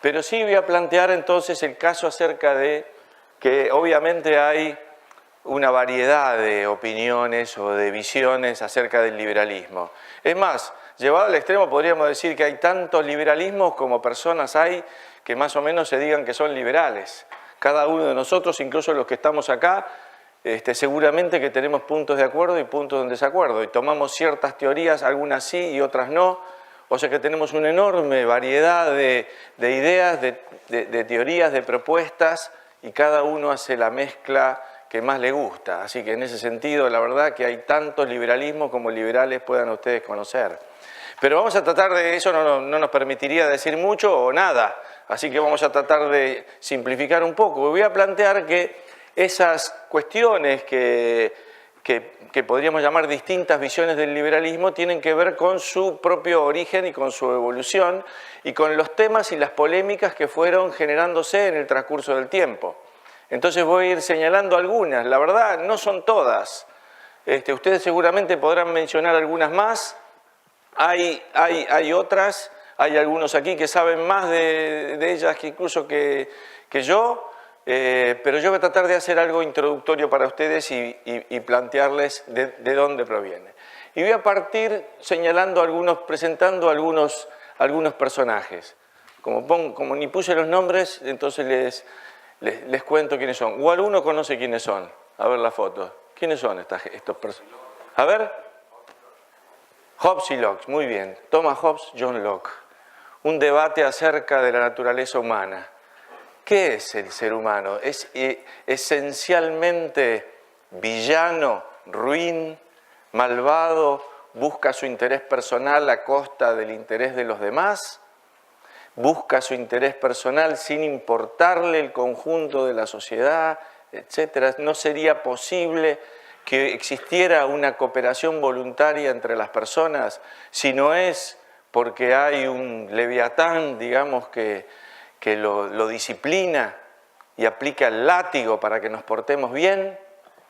Pero sí voy a plantear entonces el caso acerca de que obviamente hay una variedad de opiniones o de visiones acerca del liberalismo. Es más, llevado al extremo podríamos decir que hay tantos liberalismos como personas hay que más o menos se digan que son liberales. Cada uno de nosotros, incluso los que estamos acá, seguramente que tenemos puntos de acuerdo y puntos de desacuerdo, y tomamos ciertas teorías, algunas sí y otras no, o sea que tenemos una enorme variedad de ideas, de teorías, de propuestas, y cada uno hace la mezcla que más le gusta. Así que en ese sentido, la verdad que hay tantos liberalismos como liberales puedan ustedes conocer. Pero vamos a tratar de, eso no nos permitiría decir mucho o nada, así que vamos a tratar de simplificar un poco. Voy a plantear que esas cuestiones que podríamos llamar distintas visiones del liberalismo tienen que ver con su propio origen y con su evolución y con los temas y las polémicas que fueron generándose en el transcurso del tiempo. Entonces voy a ir señalando algunas, la verdad no son todas. Ustedes seguramente podrán mencionar algunas más, hay otras, hay algunos aquí que saben más de ellas que incluso que yo, pero yo voy a tratar de hacer algo introductorio para ustedes y plantearles de dónde proviene. Y voy a partir señalando presentando algunos personajes. Como ni puse los nombres, entonces les cuento quiénes son. O alguno conoce quiénes son. A ver la foto. ¿Quiénes son estos personajes? A ver. Hobbes y Locke, muy bien. Thomas Hobbes, John Locke. Un debate acerca de la naturaleza humana. ¿Qué es el ser humano? ¿Es esencialmente villano, ruin, malvado, busca su interés personal a costa del interés de los demás? ¿Busca su interés personal sin importarle el conjunto de la sociedad, etcétera? ¿No sería posible que existiera una cooperación voluntaria entre las personas si no es porque hay un leviatán, digamos, que lo disciplina y aplica el látigo para que nos portemos bien?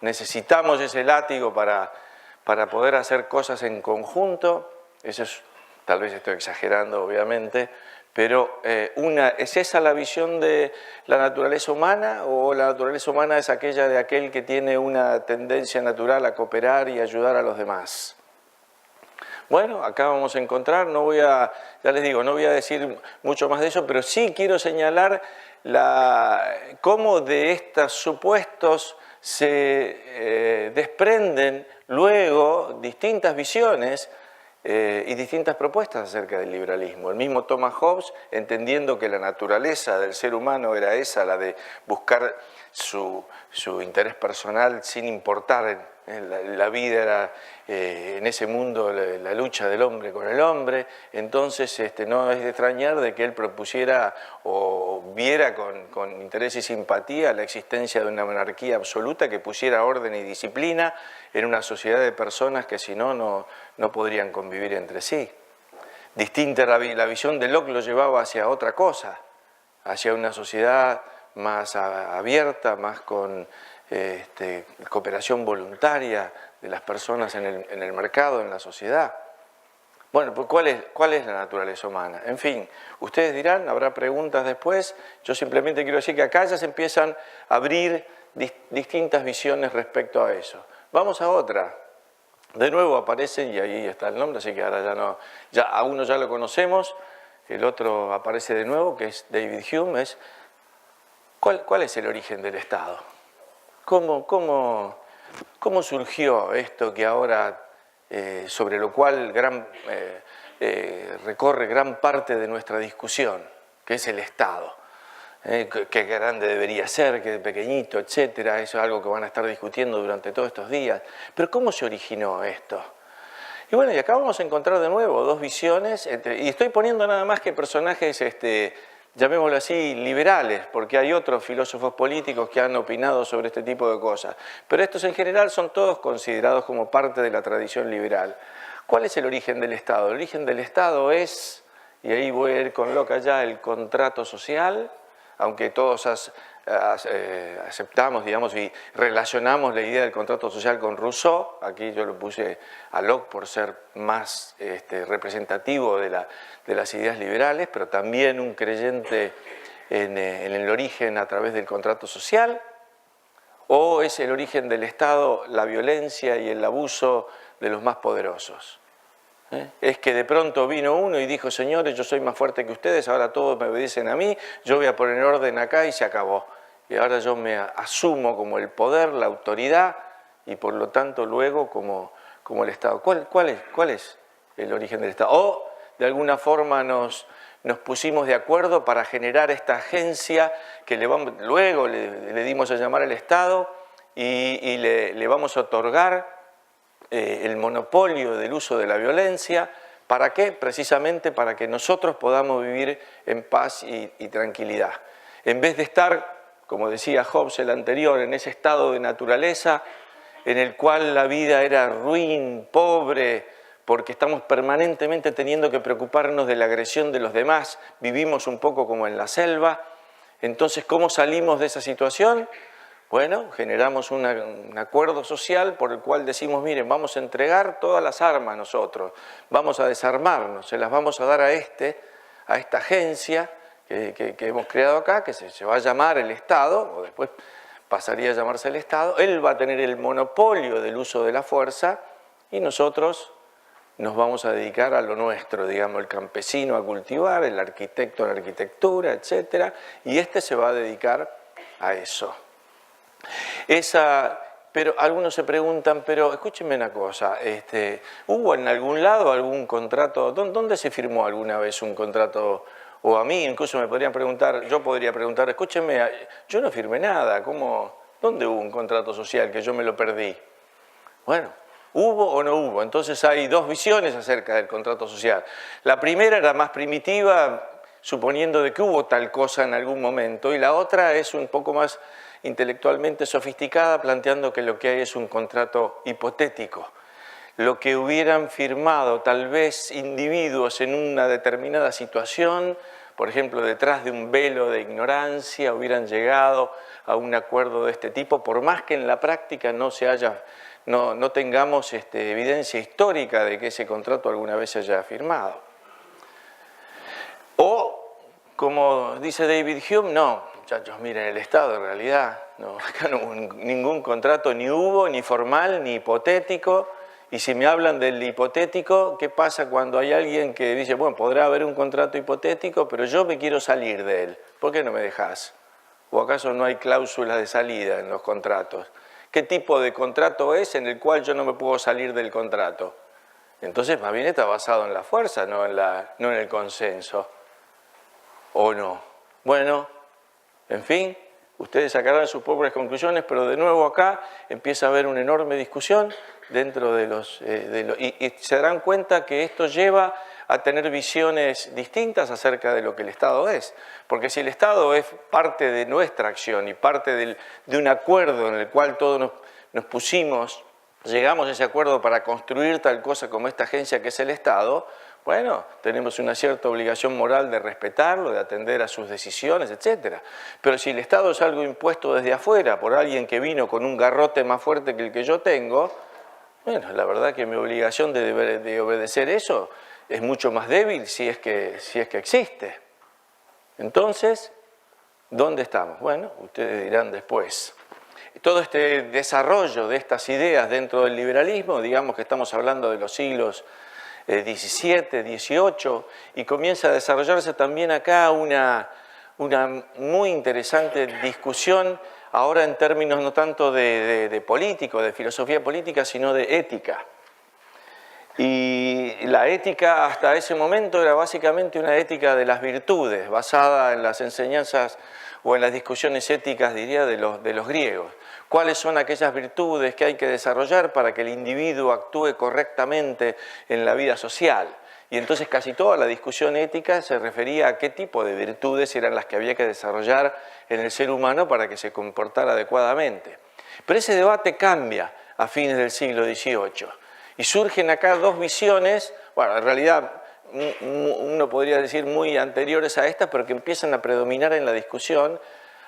Necesitamos ese látigo para poder hacer cosas en conjunto. Eso es, tal vez estoy exagerando, obviamente, pero ¿es esa la visión de la naturaleza humana o la naturaleza humana es aquella de aquel que tiene una tendencia natural a cooperar y ayudar a los demás? Bueno, acá vamos a encontrar, ya les digo, no voy a decir mucho más de eso, pero sí quiero señalar cómo de estos supuestos se desprenden luego distintas visiones y distintas propuestas acerca del liberalismo. El mismo Thomas Hobbes, entendiendo que la naturaleza del ser humano era esa, la de buscar su interés personal sin importar, la vida era en ese mundo la lucha del hombre con el hombre, entonces no es de extrañar de que él propusiera o viera con interés y simpatía la existencia de una monarquía absoluta que pusiera orden y disciplina en una sociedad de personas que si no podrían convivir entre sí. Distinta la visión de Locke lo llevaba hacia otra cosa, hacia una sociedad más abierta, más con cooperación voluntaria de las personas en el mercado, en la sociedad. Bueno, pues ¿cuál es la naturaleza humana? En fin, ustedes dirán, habrá preguntas después. Yo simplemente quiero decir que acá ya se empiezan a abrir distintas visiones respecto a eso. Vamos a otra. De nuevo aparecen, y ahí está el nombre, así que ahora a uno ya lo conocemos, el otro aparece de nuevo, que es David Hume. ¿Cuál es el origen del Estado? ¿Cómo surgió esto que ahora, sobre lo cual recorre gran parte de nuestra discusión, que es el Estado? Qué grande debería ser, qué pequeñito, etcétera. Eso es algo que van a estar discutiendo durante todos estos días. Pero ¿cómo se originó esto? Y bueno, y acá vamos a encontrar de nuevo dos visiones, y estoy poniendo nada más que personajes, llamémoslo así, liberales, porque hay otros filósofos políticos que han opinado sobre este tipo de cosas. Pero estos en general son todos considerados como parte de la tradición liberal. ¿Cuál es el origen del Estado? El origen del Estado es, y ahí voy a ir con Locke allá, el contrato social. aunque todos aceptamos, digamos, y relacionamos la idea del contrato social con Rousseau. Aquí yo lo puse a Locke por ser más representativo de las ideas liberales, pero también un creyente en el origen a través del contrato social. ¿O es el origen del Estado la violencia y el abuso de los más poderosos? Es que de pronto vino uno y dijo: señores, yo soy más fuerte que ustedes, ahora todos me obedecen a mí, yo voy a poner orden acá y se acabó. Y ahora yo me asumo como el poder, la autoridad, y por lo tanto luego como el Estado. ¿Cuál es el origen del Estado? O de alguna forma nos pusimos de acuerdo para generar esta agencia que luego le dimos a llamar el Estado y le vamos a otorgar el monopolio del uso de la violencia. ¿Para qué? Precisamente para que nosotros podamos vivir en paz y tranquilidad. En vez de estar, como decía Hobbes el anterior, en ese estado de naturaleza en el cual la vida era ruin, pobre, porque estamos permanentemente teniendo que preocuparnos de la agresión de los demás, vivimos un poco como en la selva. Entonces, ¿cómo salimos de esa situación? Bueno, generamos un acuerdo social por el cual decimos: miren, vamos a entregar todas las armas nosotros, vamos a desarmarnos, se las vamos a dar a esta agencia que hemos creado acá, que se va a llamar el Estado, o después pasaría a llamarse el Estado. Él va a tener el monopolio del uso de la fuerza y nosotros nos vamos a dedicar a lo nuestro, digamos, el campesino a cultivar, el arquitecto a la arquitectura, etc. Y se va a dedicar a eso. Pero algunos se preguntan: pero escúchenme una cosa, ¿hubo en algún lado algún contrato? ¿Dónde se firmó alguna vez un contrato? O a mí incluso me podrían preguntar, yo podría preguntar: escúchenme, yo no firmé nada, ¿dónde hubo un contrato social que yo me lo perdí? Bueno, ¿hubo o no hubo? Entonces hay dos visiones acerca del contrato social. La primera era más primitiva, suponiendo de que hubo tal cosa en algún momento, y la otra es un poco más intelectualmente sofisticada, planteando que lo que hay es un contrato hipotético. Lo que hubieran firmado tal vez individuos en una determinada situación, por ejemplo, detrás de un velo de ignorancia, hubieran llegado a un acuerdo de este tipo, por más que en la práctica no tengamos evidencia histórica de que ese contrato alguna vez se haya firmado. O, como dice David Hume, no, muchachos, miren, el Estado en realidad, acá no hubo ningún contrato, ni hubo, ni formal, ni hipotético. Y si me hablan del hipotético, ¿qué pasa cuando hay alguien que dice: bueno, podrá haber un contrato hipotético, pero yo me quiero salir de él? ¿Por qué no me dejás? ¿O acaso no hay cláusulas de salida en los contratos? ¿Qué tipo de contrato es en el cual yo no me puedo salir del contrato? Entonces, más bien está basado en la fuerza, no en el consenso. ¿O no? Bueno, en fin, ustedes sacarán sus propias conclusiones, pero de nuevo acá empieza a haber una enorme discusión dentro y se darán cuenta que esto lleva a tener visiones distintas acerca de lo que el Estado es. Porque si el Estado es parte de nuestra acción y parte de un acuerdo en el cual todos nos pusimos, llegamos a ese acuerdo para construir tal cosa como esta agencia que es el Estado, bueno, tenemos una cierta obligación moral de respetarlo, de atender a sus decisiones, etc. Pero si el Estado es algo impuesto desde afuera por alguien que vino con un garrote más fuerte que el que yo tengo, bueno, la verdad que mi obligación de obedecer eso es mucho más débil si es que existe. Entonces, ¿dónde estamos? Bueno, ustedes dirán después. Todo este desarrollo de estas ideas dentro del liberalismo, digamos que estamos hablando de los siglos XVII, XVIII, y comienza a desarrollarse también acá una muy interesante discusión, ahora en términos no tanto de político, de filosofía política, sino de ética. Y la ética hasta ese momento era básicamente una ética de las virtudes, basada en las enseñanzas o en las discusiones éticas, diría, de los griegos. ¿Cuáles son aquellas virtudes que hay que desarrollar para que el individuo actúe correctamente en la vida social? Y entonces casi toda la discusión ética se refería a qué tipo de virtudes eran las que había que desarrollar en el ser humano para que se comportara adecuadamente. Pero ese debate cambia a fines del siglo XVIII y surgen acá dos visiones, bueno, en realidad uno podría decir muy anteriores a estas, pero que empiezan a predominar en la discusión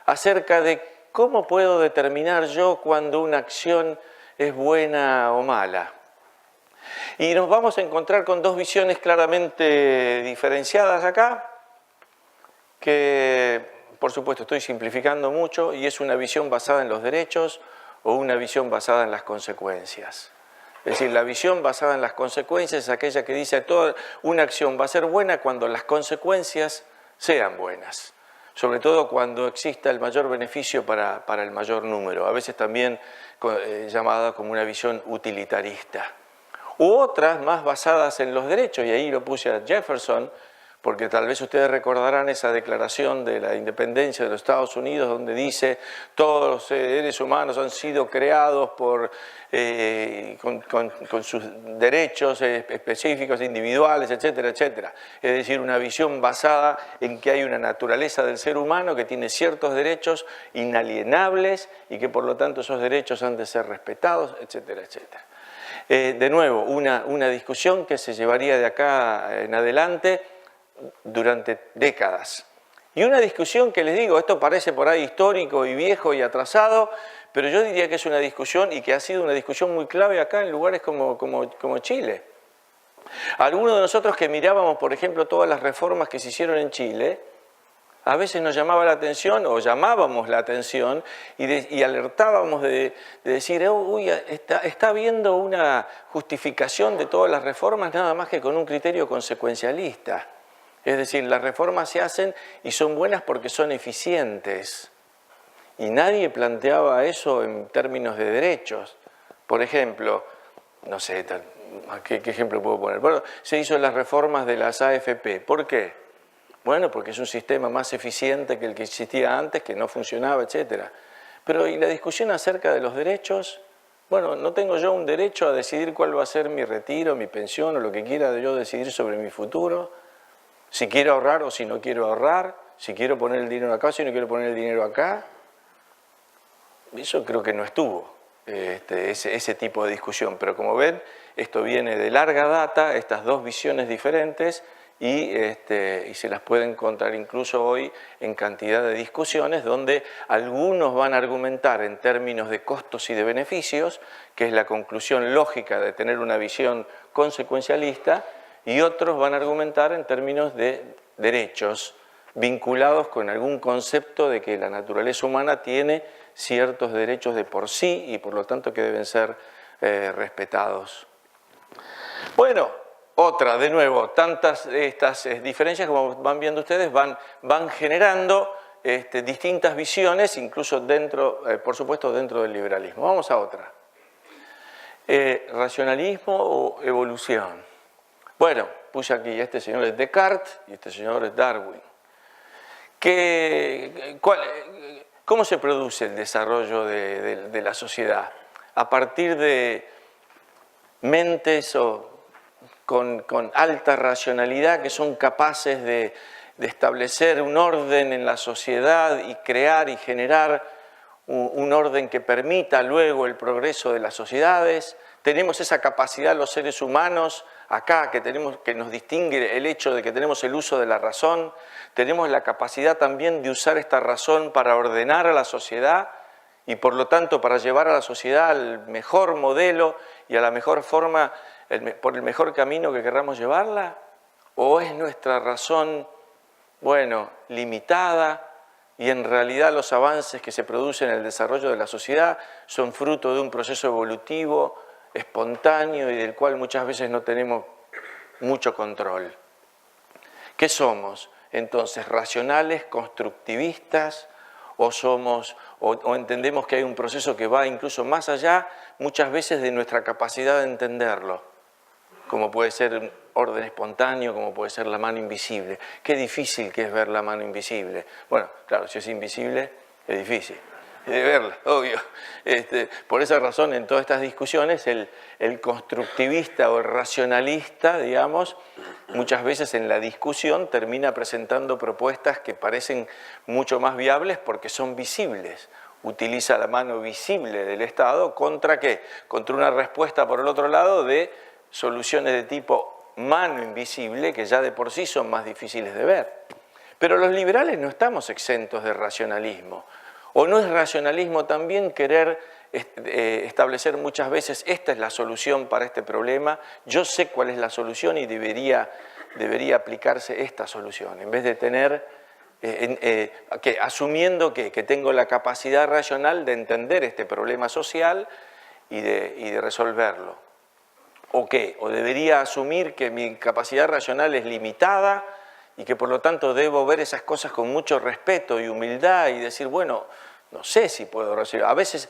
acerca de cómo puedo determinar yo cuando una acción es buena o mala. Y nos vamos a encontrar con dos visiones claramente diferenciadas acá, que por supuesto estoy simplificando mucho, y es una visión basada en los derechos o una visión basada en las consecuencias. Es decir, la visión basada en las consecuencias es aquella que dice que toda una acción va a ser buena cuando las consecuencias sean buenas, sobre todo cuando exista el mayor beneficio para el mayor número, a veces también llamada como una visión utilitarista. U otras más basadas en los derechos, y ahí lo puse a Jefferson, porque tal vez ustedes recordarán esa declaración de la independencia de los Estados Unidos donde dice todos los seres humanos han sido creados con sus derechos específicos, individuales, etcétera, etcétera. Es decir, una visión basada en que hay una naturaleza del ser humano que tiene ciertos derechos inalienables y que por lo tanto esos derechos han de ser respetados, etcétera, etcétera. De nuevo, una discusión que se llevaría de acá en adelante durante décadas. Y una discusión que les digo, esto parece por ahí histórico y viejo y atrasado, pero yo diría que es una discusión y que ha sido una discusión muy clave acá en lugares como Chile. Algunos de nosotros que mirábamos, por ejemplo, todas las reformas que se hicieron en Chile, a veces nos llamaba la atención o llamábamos la atención y alertábamos de decir, uy, está habiendo una justificación de todas las reformas nada más que con un criterio consecuencialista. Es decir, las reformas se hacen y son buenas porque son eficientes. Y nadie planteaba eso en términos de derechos. Por ejemplo, no sé, ¿qué ejemplo puedo poner? Bueno, se hizo las reformas de las AFP. ¿Por qué? Bueno, porque es un sistema más eficiente que el que existía antes, que no funcionaba, etc. Pero ¿y la discusión acerca de los derechos? Bueno, ¿no tengo yo un derecho a decidir cuál va a ser mi retiro, mi pensión o lo que quiera yo decidir sobre mi futuro? Si quiero ahorrar o si no quiero ahorrar, si quiero poner el dinero acá o si no quiero poner el dinero acá. Eso creo que no estuvo, ese tipo de discusión. Pero como ven, esto viene de larga data, estas dos visiones diferentes, y se las puede encontrar incluso hoy en cantidad de discusiones donde algunos van a argumentar en términos de costos y de beneficios, que es la conclusión lógica de tener una visión consecuencialista, y otros van a argumentar en términos de derechos vinculados con algún concepto de que la naturaleza humana tiene ciertos derechos de por sí y por lo tanto que deben ser respetados. Bueno, otra, de nuevo, tantas estas diferencias, como van viendo ustedes, van generando distintas visiones, incluso dentro, por supuesto, dentro del liberalismo. Vamos a otra. ¿Racionalismo o evolución? Bueno, puse aquí, este señor es Descartes y este señor es Darwin. ¿Cómo se produce el desarrollo de la sociedad? A partir de mentes con alta racionalidad que son capaces de establecer un orden en la sociedad y crear y generar un orden que permita luego el progreso de las sociedades. Tenemos esa capacidad los seres humanos acá que nos distingue el hecho de que tenemos el uso de la razón. Tenemos la capacidad también de usar esta razón para ordenar a la sociedad y por lo tanto para llevar a la sociedad al mejor modelo y a la mejor forma, por el mejor camino que querramos llevarla. ¿O es nuestra razón, bueno, limitada y en realidad los avances que se producen en el desarrollo de la sociedad son fruto de un proceso evolutivo espontáneo y del cual muchas veces no tenemos mucho control? ¿Qué somos? Entonces, ¿racionales, constructivistas o entendemos que hay un proceso que va incluso más allá muchas veces de nuestra capacidad de entenderlo? Como puede ser orden espontáneo, como puede ser la mano invisible. Qué difícil que es ver la mano invisible. Bueno, claro, si es invisible, es difícil de verla, obvio. Por esa razón, en todas estas discusiones, el constructivista o el racionalista, digamos, muchas veces en la discusión termina presentando propuestas que parecen mucho más viables porque son visibles. Utiliza la mano visible del Estado, ¿contra qué? Contra una respuesta, por el otro lado, de soluciones de tipo mano invisible que ya de por sí son más difíciles de ver. Pero los liberales no estamos exentos de racionalismo. ¿O no es racionalismo también querer establecer muchas veces esta es la solución para este problema, yo sé cuál es la solución y debería aplicarse esta solución, en vez de tener, asumiendo que tengo la capacidad racional de entender este problema social y de resolverlo? ¿O qué? ¿O debería asumir que mi capacidad racional es limitada y que por lo tanto debo ver esas cosas con mucho respeto y humildad y decir, bueno, no sé si puedo resolver. A veces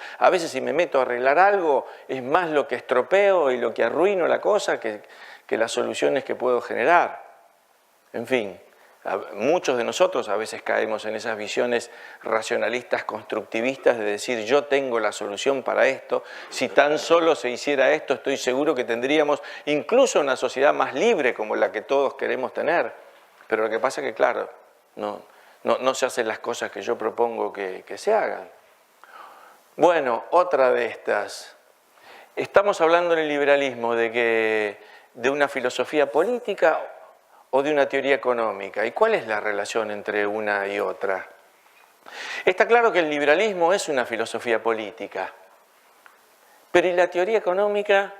si me meto a arreglar algo es más lo que estropeo y lo que arruino la cosa que las soluciones que puedo generar. En fin, muchos de nosotros a veces caemos en esas visiones racionalistas constructivistas de decir yo tengo la solución para esto, si tan solo se hiciera esto estoy seguro que tendríamos incluso una sociedad más libre como la que todos queremos tener. Pero lo que pasa es que claro, no se hacen las cosas que yo propongo que se hagan. Bueno, otra de estas. Estamos hablando en el liberalismo de una filosofía política o de una teoría económica. ¿Y cuál es la relación entre una y otra? Está claro que el liberalismo es una filosofía política. Pero ¿y la teoría económica?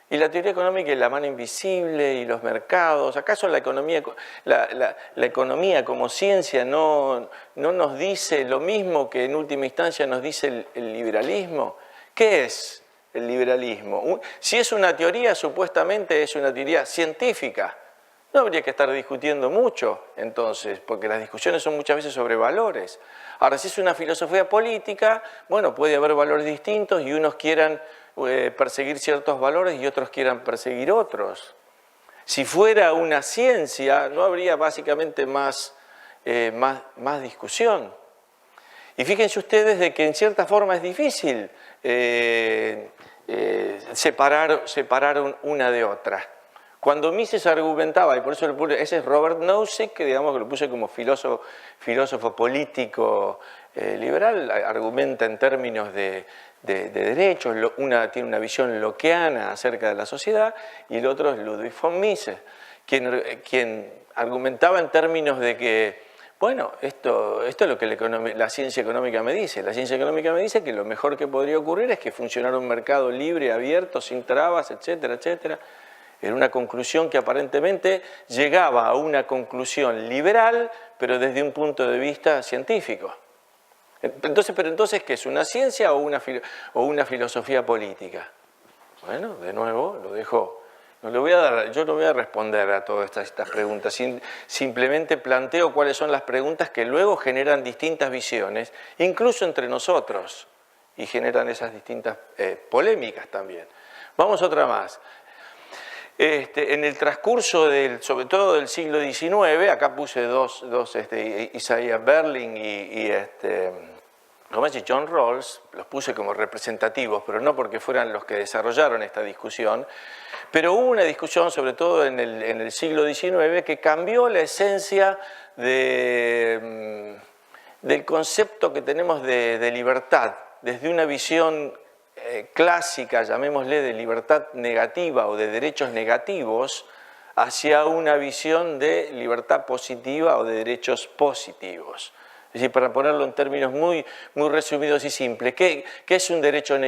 Y la teoría económica y la mano invisible y los mercados, ¿acaso la economía como ciencia no nos dice lo mismo que en última instancia nos dice el liberalismo? ¿Qué es el liberalismo? Si es una teoría, supuestamente es una teoría científica. No habría que estar discutiendo mucho entonces, porque las discusiones son muchas veces sobre valores. Ahora, si es una filosofía política, bueno, puede haber valores distintos y unos quieran perseguir ciertos valores y otros quieran perseguir otros. Si fuera una ciencia, no habría básicamente más discusión. Y fíjense ustedes de que en cierta forma es difícil separar una de otra. Cuando Mises argumentaba, y por eso ese es Robert Nozick, que digamos que lo puse como filósofo político liberal, argumenta en términos de derechos, tiene una visión lockeana acerca de la sociedad, y el otro es Ludwig von Mises, quien argumentaba en términos de que, bueno, esto es lo que la ciencia económica me dice. La ciencia económica me dice que lo mejor que podría ocurrir es que funcionara un mercado libre, abierto, sin trabas, etcétera, etcétera. Era una conclusión que aparentemente llegaba a una conclusión liberal, pero desde un punto de vista científico. Entonces, ¿qué es? ¿Una ciencia o una filosofía política? Bueno, de nuevo, lo dejo. Yo no voy a responder a todas estas preguntas. Simplemente planteo cuáles son las preguntas que luego generan distintas visiones, incluso entre nosotros, y generan esas distintas polémicas también. Vamos a otra más. En el transcurso sobre todo del siglo XIX, acá puse dos Isaiah Berlin y John Rawls, los puse como representativos, pero no porque fueran los que desarrollaron esta discusión, pero hubo una discusión, sobre todo en el siglo XIX, que cambió la esencia del concepto que tenemos de libertad, desde una visión clásica, llamémosle, de libertad negativa o de derechos negativos, hacia una visión de libertad positiva o de derechos positivos. Es decir, para ponerlo en términos muy resumidos y simples, ¿qué es un derecho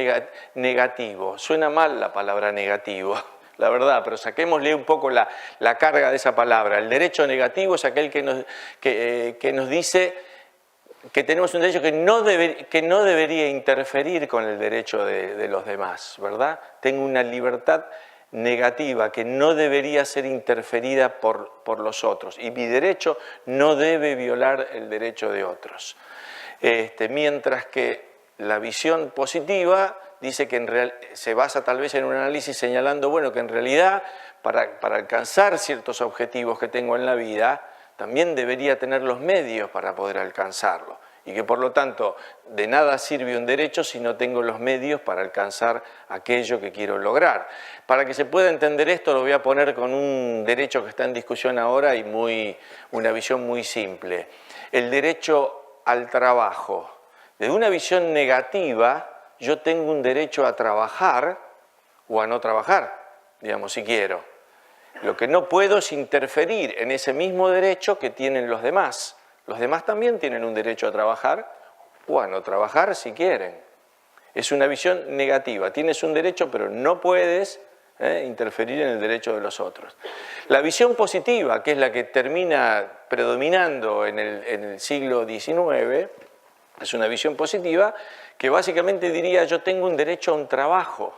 negativo? Suena mal la palabra negativo, la verdad, pero saquémosle un poco la carga de esa palabra. El derecho negativo es aquel que nos dice que tenemos un derecho que no debería interferir con el derecho de los demás, ¿verdad? Tengo una libertad negativa que no debería ser interferida por los otros y mi derecho no debe violar el derecho de otros. Mientras que la visión positiva dice que se basa tal vez en un análisis señalando, bueno, que en realidad para alcanzar ciertos objetivos que tengo en la vida, también debería tener los medios para poder alcanzarlo y que por lo tanto de nada sirve un derecho si no tengo los medios para alcanzar aquello que quiero lograr. Para que se pueda entender esto lo voy a poner con un derecho que está en discusión ahora y una visión muy simple. El derecho al trabajo. Desde una visión negativa yo tengo un derecho a trabajar o a no trabajar, digamos, si quiero. Lo que no puedo es interferir en ese mismo derecho que tienen los demás. Los demás también tienen un derecho a trabajar o a no trabajar si quieren. Es una visión negativa. Tienes un derecho, pero no puedes interferir en el derecho de los otros. La visión positiva, que es la que termina predominando en el siglo XIX, es una visión positiva que básicamente diría: yo tengo un derecho a un trabajo.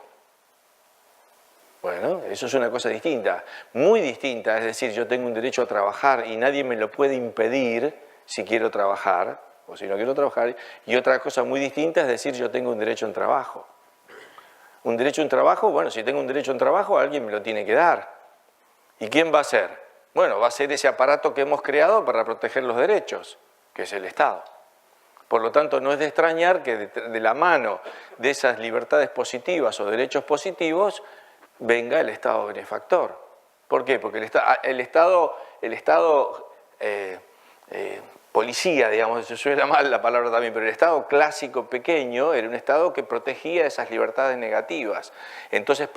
Bueno, eso es una cosa distinta, muy distinta, es decir, yo tengo un derecho a trabajar y nadie me lo puede impedir si quiero trabajar o si no quiero trabajar, y otra cosa muy distinta es decir, yo tengo un derecho a un trabajo. Un derecho a un trabajo, bueno, si tengo un derecho a un trabajo, alguien me lo tiene que dar. ¿Y quién va a ser? Bueno, va a ser ese aparato que hemos creado para proteger los derechos, que es el Estado. Por lo tanto, no es de extrañar que de la mano de esas libertades positivas o derechos positivos venga el Estado benefactor. ¿Por qué? Porque el Estado policía, digamos, se suena mal la palabra también, pero el Estado clásico pequeño era un Estado que protegía esas libertades negativas. Entonces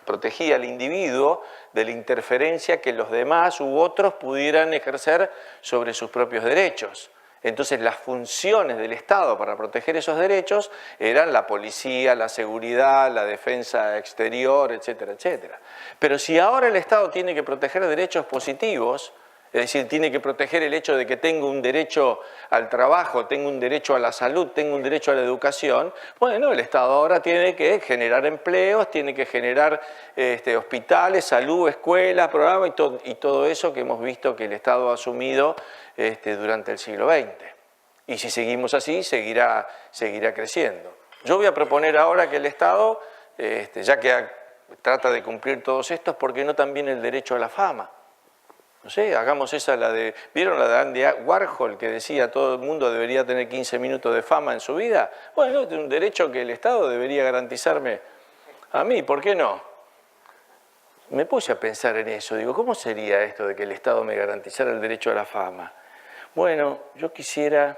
protegía al individuo de la interferencia que los demás u otros pudieran ejercer sobre sus propios derechos. Entonces las funciones del Estado para proteger esos derechos eran la policía, la seguridad, la defensa exterior, etcétera, etcétera. Pero si ahora el Estado tiene que proteger derechos positivos, es decir, tiene que proteger el hecho de que tengo un derecho al trabajo, tengo un derecho a la salud, tengo un derecho a la educación, bueno, el Estado ahora tiene que generar empleos, tiene que generar hospitales, salud, escuelas, programas y todo eso que hemos visto que el Estado ha asumido durante el siglo XX. Y si seguimos así, seguirá creciendo. Yo voy a proponer ahora que el Estado, ya que trata de cumplir todos estos, ¿por qué no también el derecho a la fama? No sé, hagamos esa, ¿vieron la de Andy Warhol que decía todo el mundo debería tener 15 minutos de fama en su vida? Bueno, es un derecho que el Estado debería garantizarme a mí, ¿por qué no? Me puse a pensar en eso, digo, ¿cómo sería esto de que el Estado me garantizara el derecho a la fama? Bueno, yo quisiera,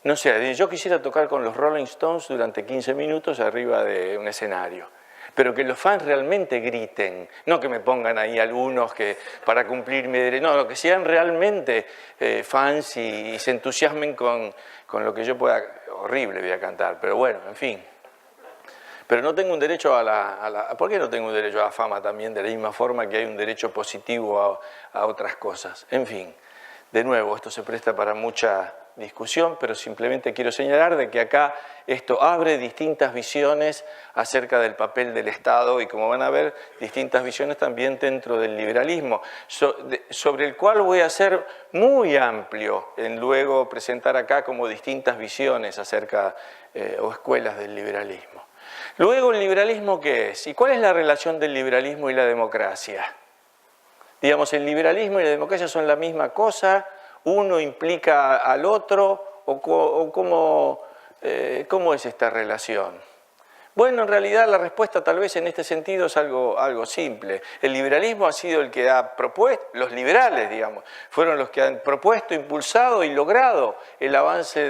no sé, yo quisiera tocar con los Rolling Stones durante 15 minutos arriba de un escenario. Pero que los fans realmente griten, no que me pongan ahí algunos que para cumplir mi derecho, no, que sean realmente fans y se entusiasmen con lo que yo pueda. Horrible voy a cantar, pero bueno, en fin. Pero no tengo un derecho ¿por qué no tengo un derecho a la fama también? De la misma forma que hay un derecho positivo a otras cosas. En fin, de nuevo, esto se presta para mucha discusión, pero simplemente quiero señalar de que acá esto abre distintas visiones acerca del papel del Estado y, como van a ver, distintas visiones también dentro del liberalismo, sobre el cual voy a ser muy amplio en luego presentar acá como distintas visiones acerca o escuelas del liberalismo. Luego, ¿el liberalismo qué es? ¿Y cuál es la relación del liberalismo y la democracia? Digamos, ¿el liberalismo y la democracia son la misma cosa? ¿Uno implica al otro? ¿O cómo es esta relación? Bueno, en realidad la respuesta tal vez en este sentido es algo simple. El liberalismo ha sido el que ha propuesto, los liberales, digamos, fueron los que han propuesto, impulsado y logrado el avance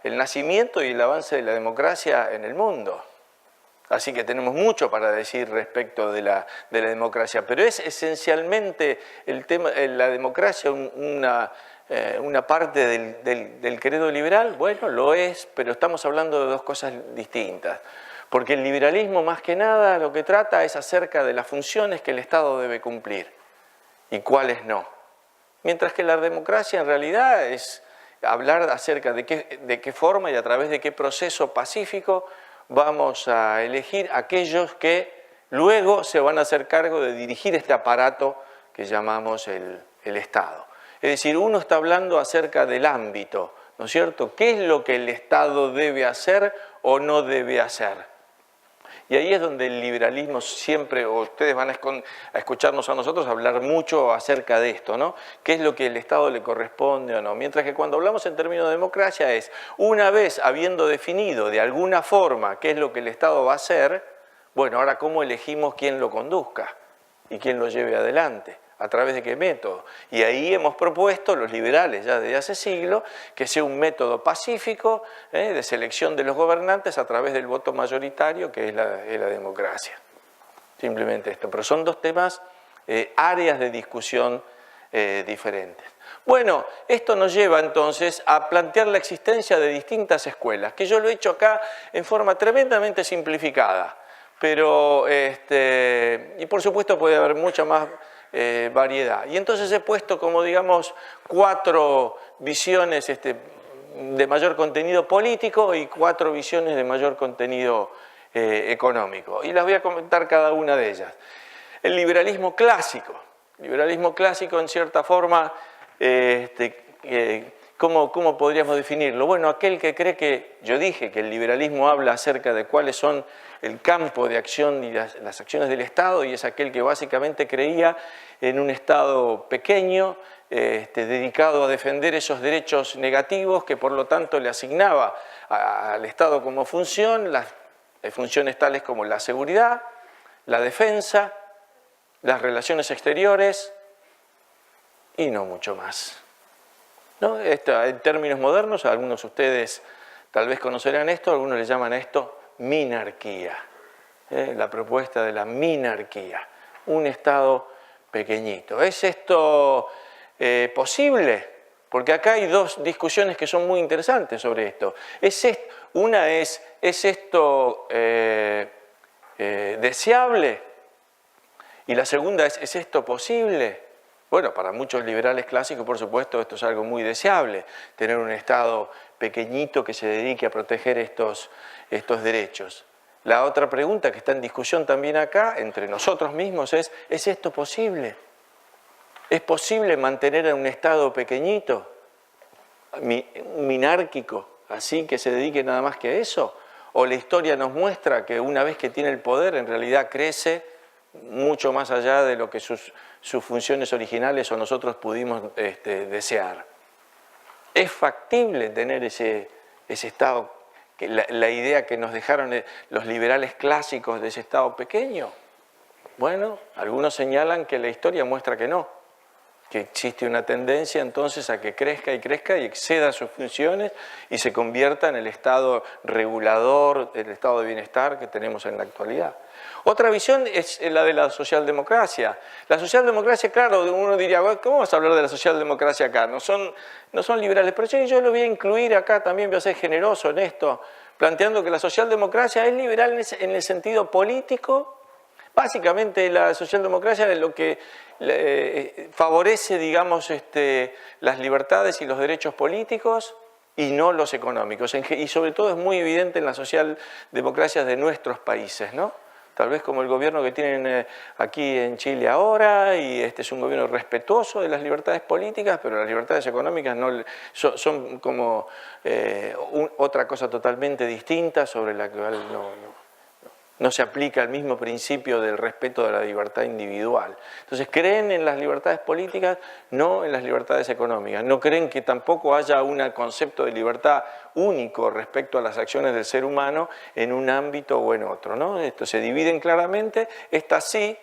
el nacimiento y el avance de la democracia en el mundo. Así que tenemos mucho para decir respecto de la democracia, pero es esencialmente el tema, la democracia una parte del credo liberal. Bueno, lo es, pero estamos hablando de dos cosas distintas. Porque el liberalismo, más que nada, lo que trata es acerca de las funciones que el Estado debe cumplir y cuáles no. Mientras que la democracia en realidad es hablar acerca de qué forma y a través de qué proceso pacífico vamos a elegir aquellos que luego se van a hacer cargo de dirigir este aparato que llamamos el Estado. Es decir, uno está hablando acerca del ámbito, ¿no es cierto? ¿Qué es lo que el Estado debe hacer o no debe hacer? Y ahí es donde el liberalismo siempre, o ustedes van a escucharnos a nosotros hablar mucho acerca de esto, ¿no? ¿Qué es lo que el Estado le corresponde o no? Mientras que cuando hablamos en términos de democracia es, una vez habiendo definido de alguna forma qué es lo que el Estado va a hacer, bueno, ahora cómo elegimos quién lo conduzca y quién lo lleve adelante. ¿A través de qué método? Y ahí hemos propuesto, los liberales ya desde hace siglos, que sea un método pacífico de selección de los gobernantes a través del voto mayoritario, que es la democracia. Simplemente esto. Pero son dos temas áreas de discusión diferentes. Bueno, esto nos lleva entonces a plantear la existencia de distintas escuelas, que yo lo he hecho acá en forma tremendamente simplificada, pero, y por supuesto puede haber mucha más variedad. Y entonces he puesto como, digamos, 4 visiones de mayor contenido político y 4 visiones de mayor contenido económico. Y las voy a comentar cada una de ellas. El liberalismo clásico. Liberalismo clásico, en cierta forma, ¿cómo podríamos definirlo? Bueno, aquel que cree que, yo dije que el liberalismo habla acerca de cuáles son el campo de acción y las acciones del Estado, y es aquel que básicamente creía en un Estado pequeño, dedicado a defender esos derechos negativos que por lo tanto le asignaba al Estado como función, las funciones tales como la seguridad, la defensa, las relaciones exteriores y no mucho más. ¿No? En términos modernos, algunos de ustedes tal vez conocerán esto, algunos le llaman a esto minarquía. La propuesta de la minarquía, un Estado pequeño. ¿Es esto posible? Porque acá hay 2 discusiones que son muy interesantes sobre esto. Una ¿es esto deseable? Y la segunda ¿es esto posible? Bueno, para muchos liberales clásicos, por supuesto, esto es algo muy deseable, tener un Estado pequeñito que se dedique a proteger estos derechos. La otra pregunta que está en discusión también acá, entre nosotros mismos, ¿es esto posible? ¿Es posible mantener a un Estado pequeñito, minárquico, así que se dedique nada más que a eso? ¿O la historia nos muestra que una vez que tiene el poder, en realidad crece mucho más allá de lo que sus funciones originales o nosotros pudimos desear? ¿Es factible tener ese Estado, la idea que nos dejaron los liberales clásicos de ese Estado pequeño? Bueno, algunos señalan que la historia muestra que no, que existe una tendencia entonces a que crezca y exceda sus funciones y se convierta en el Estado regulador, el Estado de bienestar que tenemos en la actualidad. Otra visión es la de la socialdemocracia. La socialdemocracia, claro, uno diría, ¿cómo vamos a hablar de la socialdemocracia acá? No son liberales, pero yo lo voy a incluir acá también, voy a ser generoso en esto, planteando que la socialdemocracia es liberal en el sentido político. Básicamente la socialdemocracia es lo que favorece, digamos, las libertades y los derechos políticos y no los económicos. Y sobre todo es muy evidente en las socialdemocracias de nuestros países, ¿no? Tal vez como el gobierno que tienen aquí en Chile ahora, y este es un gobierno respetuoso de las libertades políticas, pero las libertades económicas no, son como otra cosa totalmente distinta sobre la que no se aplica el mismo principio del respeto de la libertad individual. Entonces creen en las libertades políticas, no en las libertades económicas. No creen que tampoco haya un concepto de libertad único respecto a las acciones del ser humano en un ámbito o en otro, ¿no? Esto se dividen claramente, estas sí,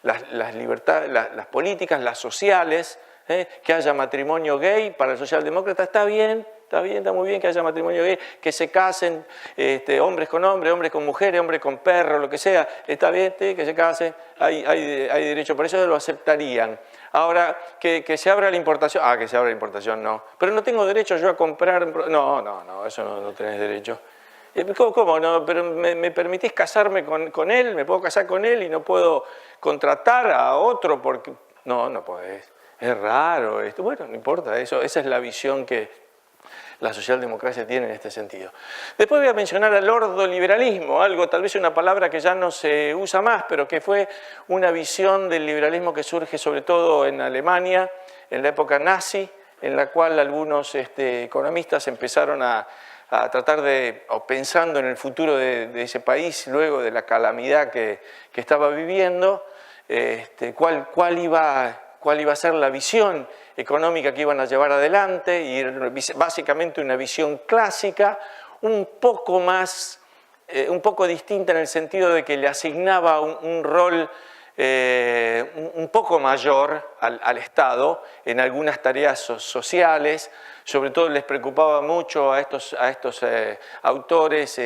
las libertades, las políticas, las sociales, que haya matrimonio gay para el socialdemócrata está bien, está muy bien que haya matrimonio gay, que se casen hombres con hombres, hombres con mujeres, hombres con perros, lo que sea, está bien que se casen, hay derecho, por eso lo aceptarían. Ahora, que se abra la importación, que se abra la importación, no. Pero no tengo derecho yo a comprar, no, eso no tenés derecho. ¿Cómo no? Pero me permitís casarme con él, me puedo casar con él y no puedo contratar a otro porque... No podés. Es raro esto. Bueno, no importa eso, esa es la visión que la socialdemocracia tiene en este sentido. Después voy a mencionar al ordoliberalismo, algo, tal vez una palabra que ya no se usa más, pero que fue una visión del liberalismo que surge sobre todo en Alemania, en la época nazi, en la cual algunos economistas empezaron a tratar de, o pensando en el futuro de ese país, luego de la calamidad que estaba viviendo, cuál iba a ser la visión económica que iban a llevar adelante, y básicamente una visión clásica, un poco distinta en el sentido de que le asignaba un rol un poco mayor al Estado en algunas tareas sociales. Sobre todo les preocupaba mucho a estos autores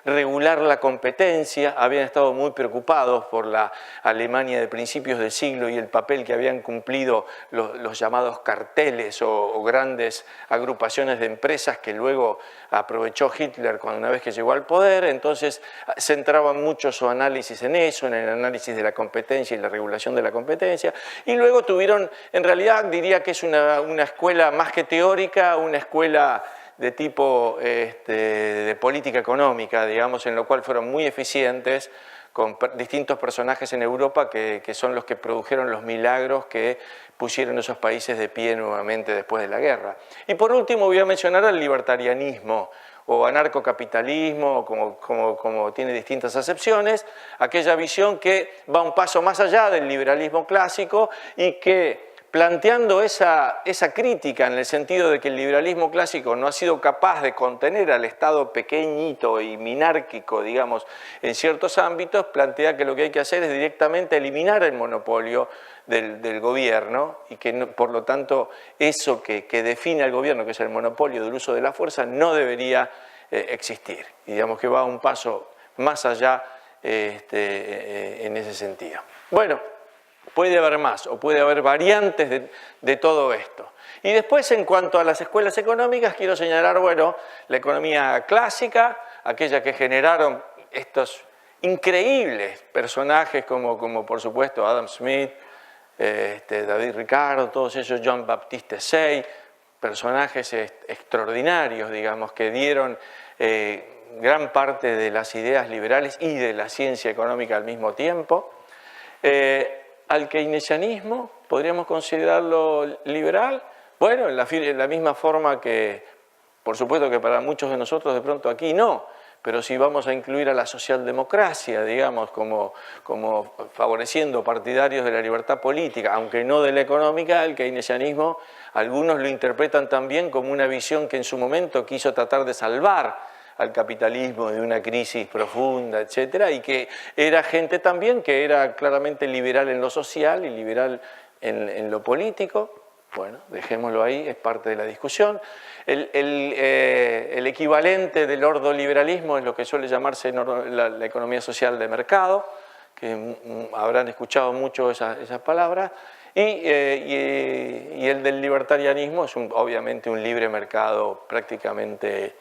regular la competencia. Habían estado muy preocupados por la Alemania de principios del siglo y el papel que habían cumplido los llamados carteles o grandes agrupaciones de empresas que luego aprovechó Hitler una vez que llegó al poder. Entonces centraban mucho su análisis en eso, en el análisis de la competencia y la regulación de la competencia. Y luego tuvieron, en realidad diría que es una escuela más que teórica, una escuela de tipo de política económica, digamos, en lo cual fueron muy eficientes con distintos personajes en Europa que son los que produjeron los milagros que pusieron esos países de pie nuevamente después de la guerra. Y por último voy a mencionar al libertarianismo o anarcocapitalismo, como tiene distintas acepciones, aquella visión que va un paso más allá del liberalismo clásico y que, planteando esa crítica en el sentido de que el liberalismo clásico no ha sido capaz de contener al Estado pequeñito y minárquico, digamos, en ciertos ámbitos, plantea que lo que hay que hacer es directamente eliminar el monopolio del gobierno y que por lo tanto eso que define al gobierno, que es el monopolio del uso de la fuerza, no debería existir. Y digamos que va un paso más allá en ese sentido. Bueno, puede haber más o puede haber variantes de todo esto. Y después, en cuanto a las escuelas económicas, quiero señalar, bueno, la economía clásica, aquella que generaron estos increíbles personajes como por supuesto Adam Smith, David Ricardo, todos ellos, Jean Baptiste Say, personajes extraordinarios, digamos, que dieron gran parte de las ideas liberales y de la ciencia económica al mismo tiempo. Al keynesianismo, ¿podríamos considerarlo liberal? Bueno, en la misma forma que, por supuesto que para muchos de nosotros de pronto aquí no, pero si vamos a incluir a la socialdemocracia, digamos, como favoreciendo partidarios de la libertad política, aunque no de la económica, el keynesianismo, algunos lo interpretan también como una visión que en su momento quiso tratar de salvar al capitalismo de una crisis profunda, etcétera, y que era gente también que era claramente liberal en lo social y liberal en lo político. Bueno, dejémoslo ahí, es parte de la discusión. El equivalente del ordoliberalismo es lo que suele llamarse la economía social de mercado, que habrán escuchado mucho esas palabras, y el del libertarianismo es obviamente un libre mercado prácticamente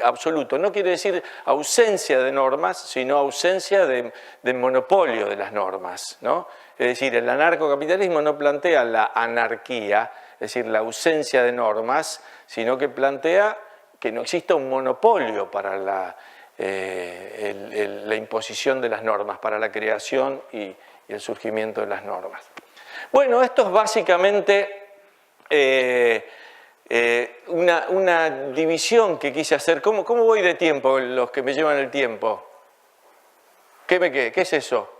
absoluto. No quiere decir ausencia de normas, sino ausencia de monopolio de las normas, ¿no? Es decir, el anarcocapitalismo no plantea la anarquía, es decir, la ausencia de normas, sino que plantea que no exista un monopolio para la imposición de las normas, para la creación y el surgimiento de las normas. Bueno, esto es básicamente una división que quise hacer. ¿Cómo voy de tiempo, los que me llevan el tiempo? ¿Qué es eso?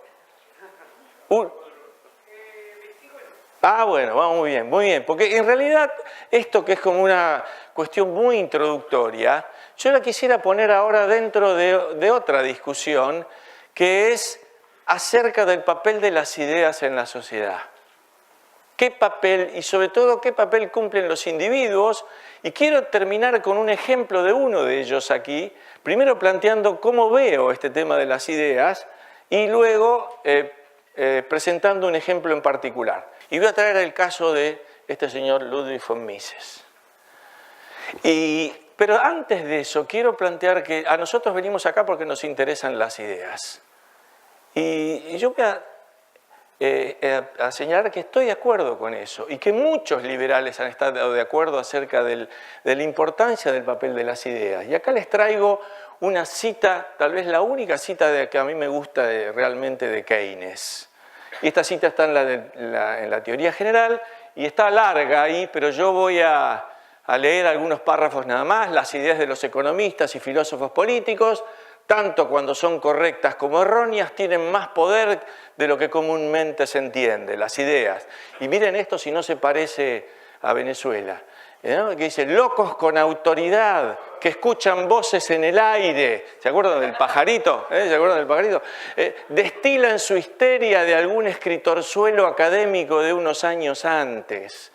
Bueno, vamos muy bien, porque en realidad esto que es como una cuestión muy introductoria, yo la quisiera poner ahora dentro de otra discusión que es acerca del papel de las ideas en la sociedad. ¿Qué papel y sobre todo qué papel cumplen los individuos? Y quiero terminar con un ejemplo de uno de ellos aquí, primero planteando cómo veo este tema de las ideas y luego presentando un ejemplo en particular. Y voy a traer el caso de este señor Ludwig von Mises. Pero antes de eso, quiero plantear que a nosotros venimos acá porque nos interesan las ideas. Y yo voy a señalar que estoy de acuerdo con eso y que muchos liberales han estado de acuerdo acerca de la importancia del papel de las ideas. Y acá les traigo una cita, tal vez la única cita que a mí me gusta realmente de Keynes. Y esta cita está en la teoría general y está larga ahí, pero yo voy a leer algunos párrafos nada más. Las ideas de los economistas y filósofos políticos, tanto cuando son correctas como erróneas, tienen más poder de lo que comúnmente se entiende, las ideas. Y miren esto si no se parece a Venezuela, ¿no? Que dice, locos con autoridad que escuchan voces en el aire, ¿se acuerdan del pajarito? ¿Se acuerdan del pajarito? Destilan su histeria de algún escritorzuelo académico de unos años antes.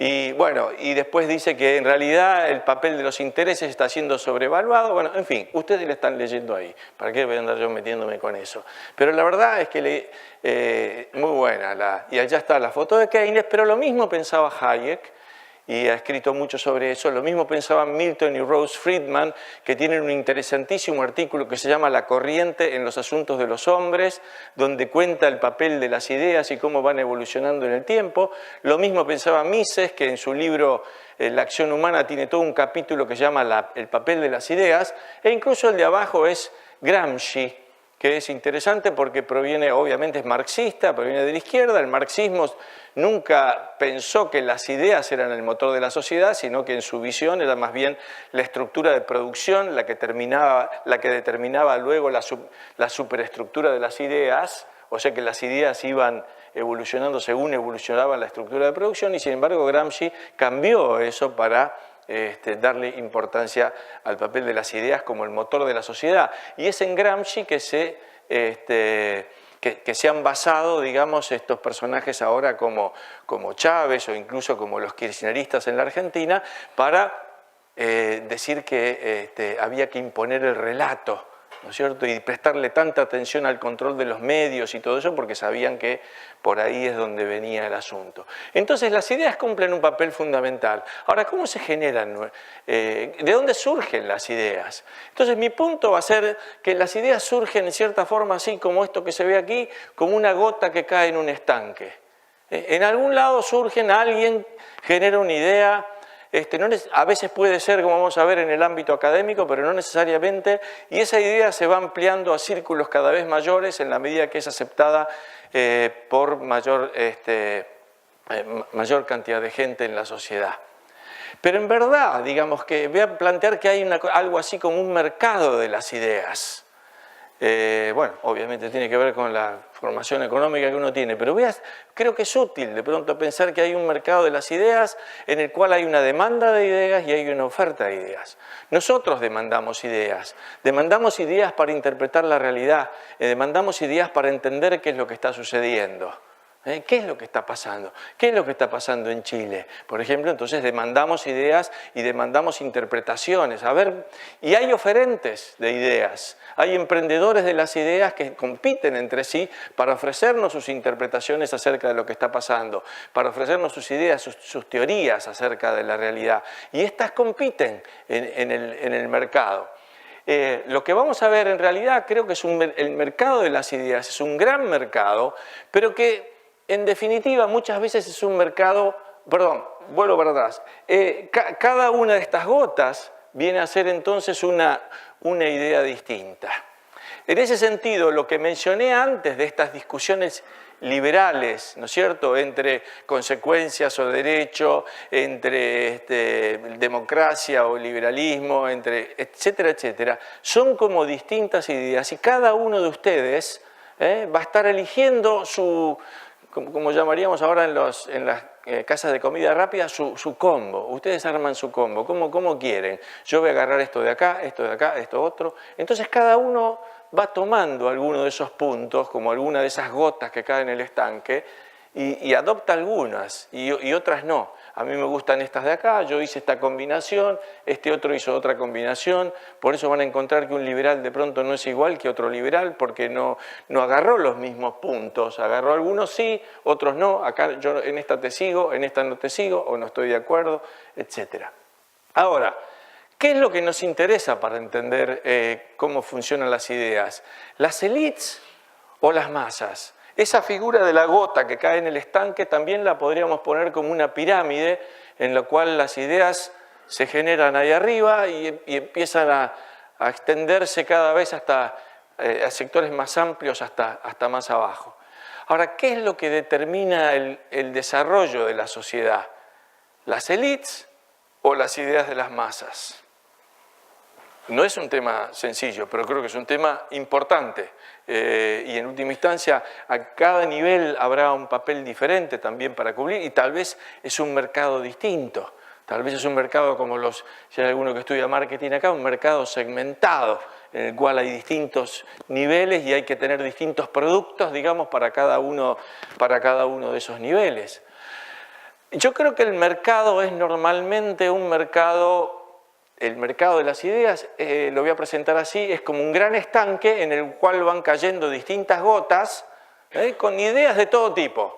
Y bueno, y después dice que en realidad el papel de los intereses está siendo sobrevaluado. Bueno, en fin, ustedes le están leyendo ahí. ¿Para qué voy a andar yo metiéndome con eso? Pero la verdad es que muy buena. Y allá está la foto de Keynes, pero lo mismo pensaba Hayek. Y ha escrito mucho sobre eso. Lo mismo pensaban Milton y Rose Friedman, que tienen un interesantísimo artículo que se llama La corriente en los asuntos de los hombres, donde cuenta el papel de las ideas y cómo van evolucionando en el tiempo. Lo mismo pensaba Mises, que en su libro La acción humana tiene todo un capítulo que se llama El papel de las ideas, e incluso el de abajo es Gramsci, que es interesante porque proviene, obviamente es marxista, proviene de la izquierda. El marxismo nunca pensó que las ideas eran el motor de la sociedad, sino que en su visión era más bien la estructura de producción la que determinaba luego la superestructura de las ideas, o sea que las ideas iban evolucionando según evolucionaba la estructura de producción, y sin embargo Gramsci cambió eso para darle importancia al papel de las ideas como el motor de la sociedad. Y es en Gramsci que se han basado, digamos, estos personajes ahora como Chávez o incluso como los kirchneristas en la Argentina para decir que había que imponer el relato, ¿no es cierto? Y prestarle tanta atención al control de los medios y todo eso porque sabían que por ahí es donde venía el asunto. Entonces las ideas cumplen un papel fundamental. Ahora, ¿cómo se generan? ¿De dónde surgen las ideas? Entonces mi punto va a ser que las ideas surgen en cierta forma así como esto que se ve aquí, como una gota que cae en un estanque. En algún lado surgen, alguien genera una idea. A veces puede ser, como vamos a ver, en el ámbito académico, pero no necesariamente, y esa idea se va ampliando a círculos cada vez mayores en la medida que es aceptada por mayor cantidad de gente en la sociedad. Pero en verdad, digamos que voy a plantear que hay algo así como un mercado de las ideas. Bueno, obviamente tiene que ver con la formación económica que uno tiene, pero creo que es útil de pronto pensar que hay un mercado de las ideas en el cual hay una demanda de ideas y hay una oferta de ideas. Nosotros demandamos ideas para interpretar la realidad, demandamos ideas para entender qué es lo que está sucediendo. ¿Qué es lo que está pasando? ¿Qué es lo que está pasando en Chile? Por ejemplo, entonces demandamos ideas y demandamos interpretaciones. Y hay oferentes de ideas, hay emprendedores de las ideas que compiten entre sí para ofrecernos sus interpretaciones acerca de lo que está pasando, para ofrecernos sus ideas, sus teorías acerca de la realidad. Y estas compiten en el mercado. Lo que vamos a ver en realidad creo que es el mercado de las ideas, es un gran mercado, pero que en definitiva muchas veces es un mercado, vuelvo para atrás, cada una de estas gotas viene a ser entonces una idea distinta. En ese sentido, lo que mencioné antes de estas discusiones liberales, ¿no es cierto?, entre consecuencias o derecho, entre democracia o liberalismo, etcétera, etcétera, son como distintas ideas y cada uno de ustedes va a estar eligiendo como llamaríamos ahora en las casas de comida rápida, su combo. Ustedes arman su combo, ¿cómo quieren? Yo voy a agarrar esto de acá, esto otro. Entonces cada uno va tomando alguno de esos puntos, como alguna de esas gotas que caen en el estanque, y adopta algunas y otras no. A mí me gustan estas de acá, yo hice esta combinación, este otro hizo otra combinación, por eso van a encontrar que un liberal de pronto no es igual que otro liberal, porque no agarró los mismos puntos, agarró algunos sí, otros no, acá yo en esta te sigo, en esta no te sigo, o no estoy de acuerdo, etc. Ahora, ¿qué es lo que nos interesa para entender cómo funcionan las ideas? ¿Las élites o las masas? Esa figura de la gota que cae en el estanque también la podríamos poner como una pirámide en la cual las ideas se generan ahí arriba y empiezan a extenderse cada vez hasta a sectores más amplios hasta más abajo. Ahora, ¿qué es lo que determina el desarrollo de la sociedad? ¿Las élites o las ideas de las masas? No es un tema sencillo, pero creo que es un tema importante y en última instancia a cada nivel habrá un papel diferente también para cubrir y tal vez es un mercado distinto. Tal vez es un mercado como si hay alguno que estudia marketing acá, un mercado segmentado, en el cual hay distintos niveles y hay que tener distintos productos, digamos, para cada uno de esos niveles. Yo creo que el mercado es normalmente un mercado, el mercado de las ideas, lo voy a presentar así, es como un gran estanque en el cual van cayendo distintas gotas, con ideas de todo tipo.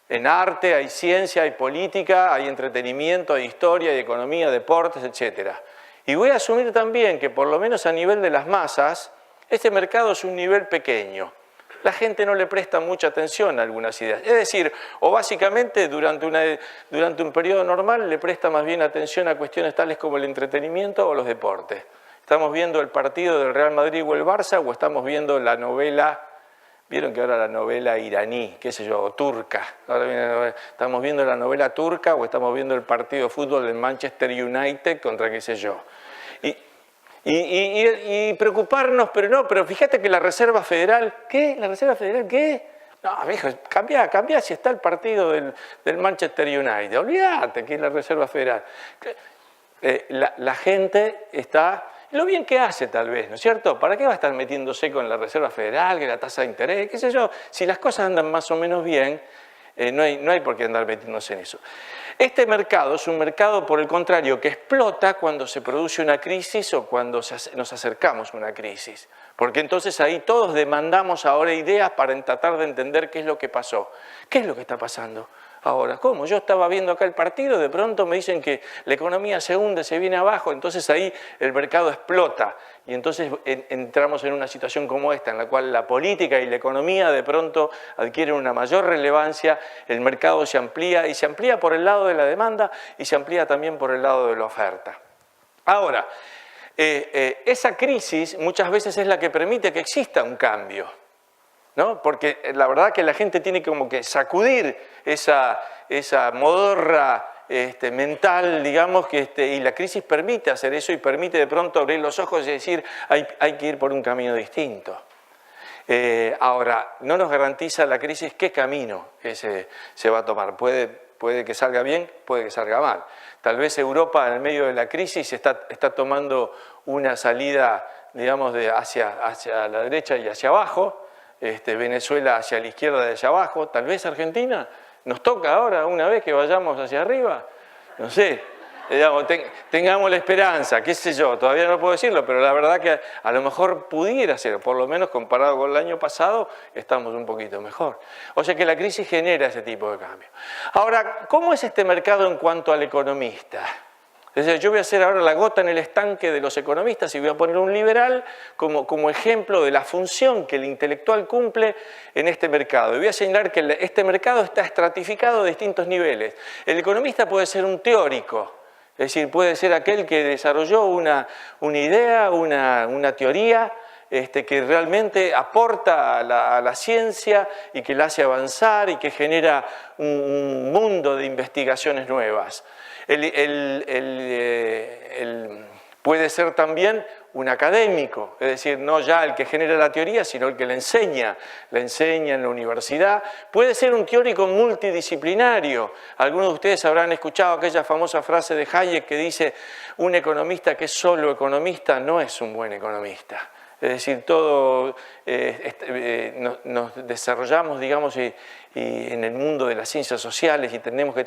En arte, hay ciencia, hay política, hay entretenimiento, hay historia, hay economía, deportes, etc. Y voy a asumir también que por lo menos a nivel de las masas, este mercado es un nivel pequeño. La gente no le presta mucha atención a algunas ideas. Es decir, o básicamente durante un periodo normal le presta más bien atención a cuestiones tales como el entretenimiento o los deportes. ¿Estamos viendo el partido del Real Madrid o el Barça o estamos viendo la novela? Vieron que ahora la novela iraní, qué sé yo, o turca. Ahora estamos viendo la novela turca o estamos viendo el partido de fútbol del Manchester United contra qué sé yo. Y preocuparnos, pero fíjate que la Reserva Federal, ¿qué? ¿La Reserva Federal qué? No, viejo, cambia si está el partido del Manchester United. Olvídate que es la Reserva Federal. La gente está... Lo bien que hace tal vez, ¿no es cierto? ¿Para qué va a estar metiéndose con la Reserva Federal, que la tasa de interés, qué sé yo? Si las cosas andan más o menos bien, no hay por qué andar metiéndose en eso. Este mercado es un mercado, por el contrario, que explota cuando se produce una crisis o cuando nos acercamos a una crisis. Porque entonces ahí todos demandamos ahora ideas para tratar de entender qué es lo que pasó. ¿Qué es lo que está pasando ahora? ¿Cómo? Yo estaba viendo acá el partido, de pronto me dicen que la economía se hunde, se viene abajo, entonces ahí el mercado explota. Y entonces entramos en una situación como esta, en la cual la política y la economía de pronto adquieren una mayor relevancia, el mercado se amplía, y se amplía por el lado de la demanda y se amplía también por el lado de la oferta. Ahora, esa crisis muchas veces es la que permite que exista un cambio, ¿no? Porque la verdad que la gente tiene como que sacudir esa modorra mental, digamos, y la crisis permite hacer eso y permite de pronto abrir los ojos y decir hay que ir por un camino distinto. Ahora, no nos garantiza la crisis qué camino se va a tomar. Puede que salga bien, puede que salga mal. Tal vez Europa en el medio de la crisis está tomando una salida, digamos, hacia la derecha y hacia abajo, Venezuela hacia la izquierda y hacia abajo, tal vez Argentina nos toca ahora una vez que vayamos hacia arriba, no sé, digamos, tengamos la esperanza, qué sé yo, todavía no puedo decirlo, pero la verdad que a lo mejor pudiera ser, por lo menos comparado con el año pasado, estamos un poquito mejor. O sea que la crisis genera ese tipo de cambio. Ahora, ¿cómo es este mercado en cuanto al economista? Es decir, yo voy a hacer ahora la gota en el estanque de los economistas y voy a poner un liberal como ejemplo de la función que el intelectual cumple en este mercado. Y voy a señalar que este mercado está estratificado a distintos niveles. El economista puede ser un teórico, es decir, puede ser aquel que desarrolló una idea, una teoría, que realmente aporta a la ciencia y que la hace avanzar y que genera un mundo de investigaciones nuevas. Puede ser también un académico, es decir, no ya el que genera la teoría, sino el que la enseña en la universidad. Puede ser un teórico multidisciplinario. Algunos de ustedes habrán escuchado aquella famosa frase de Hayek que dice: un economista que es solo economista no es un buen economista. Es decir, nos desarrollamos, digamos, y en el mundo de las ciencias sociales y tenemos que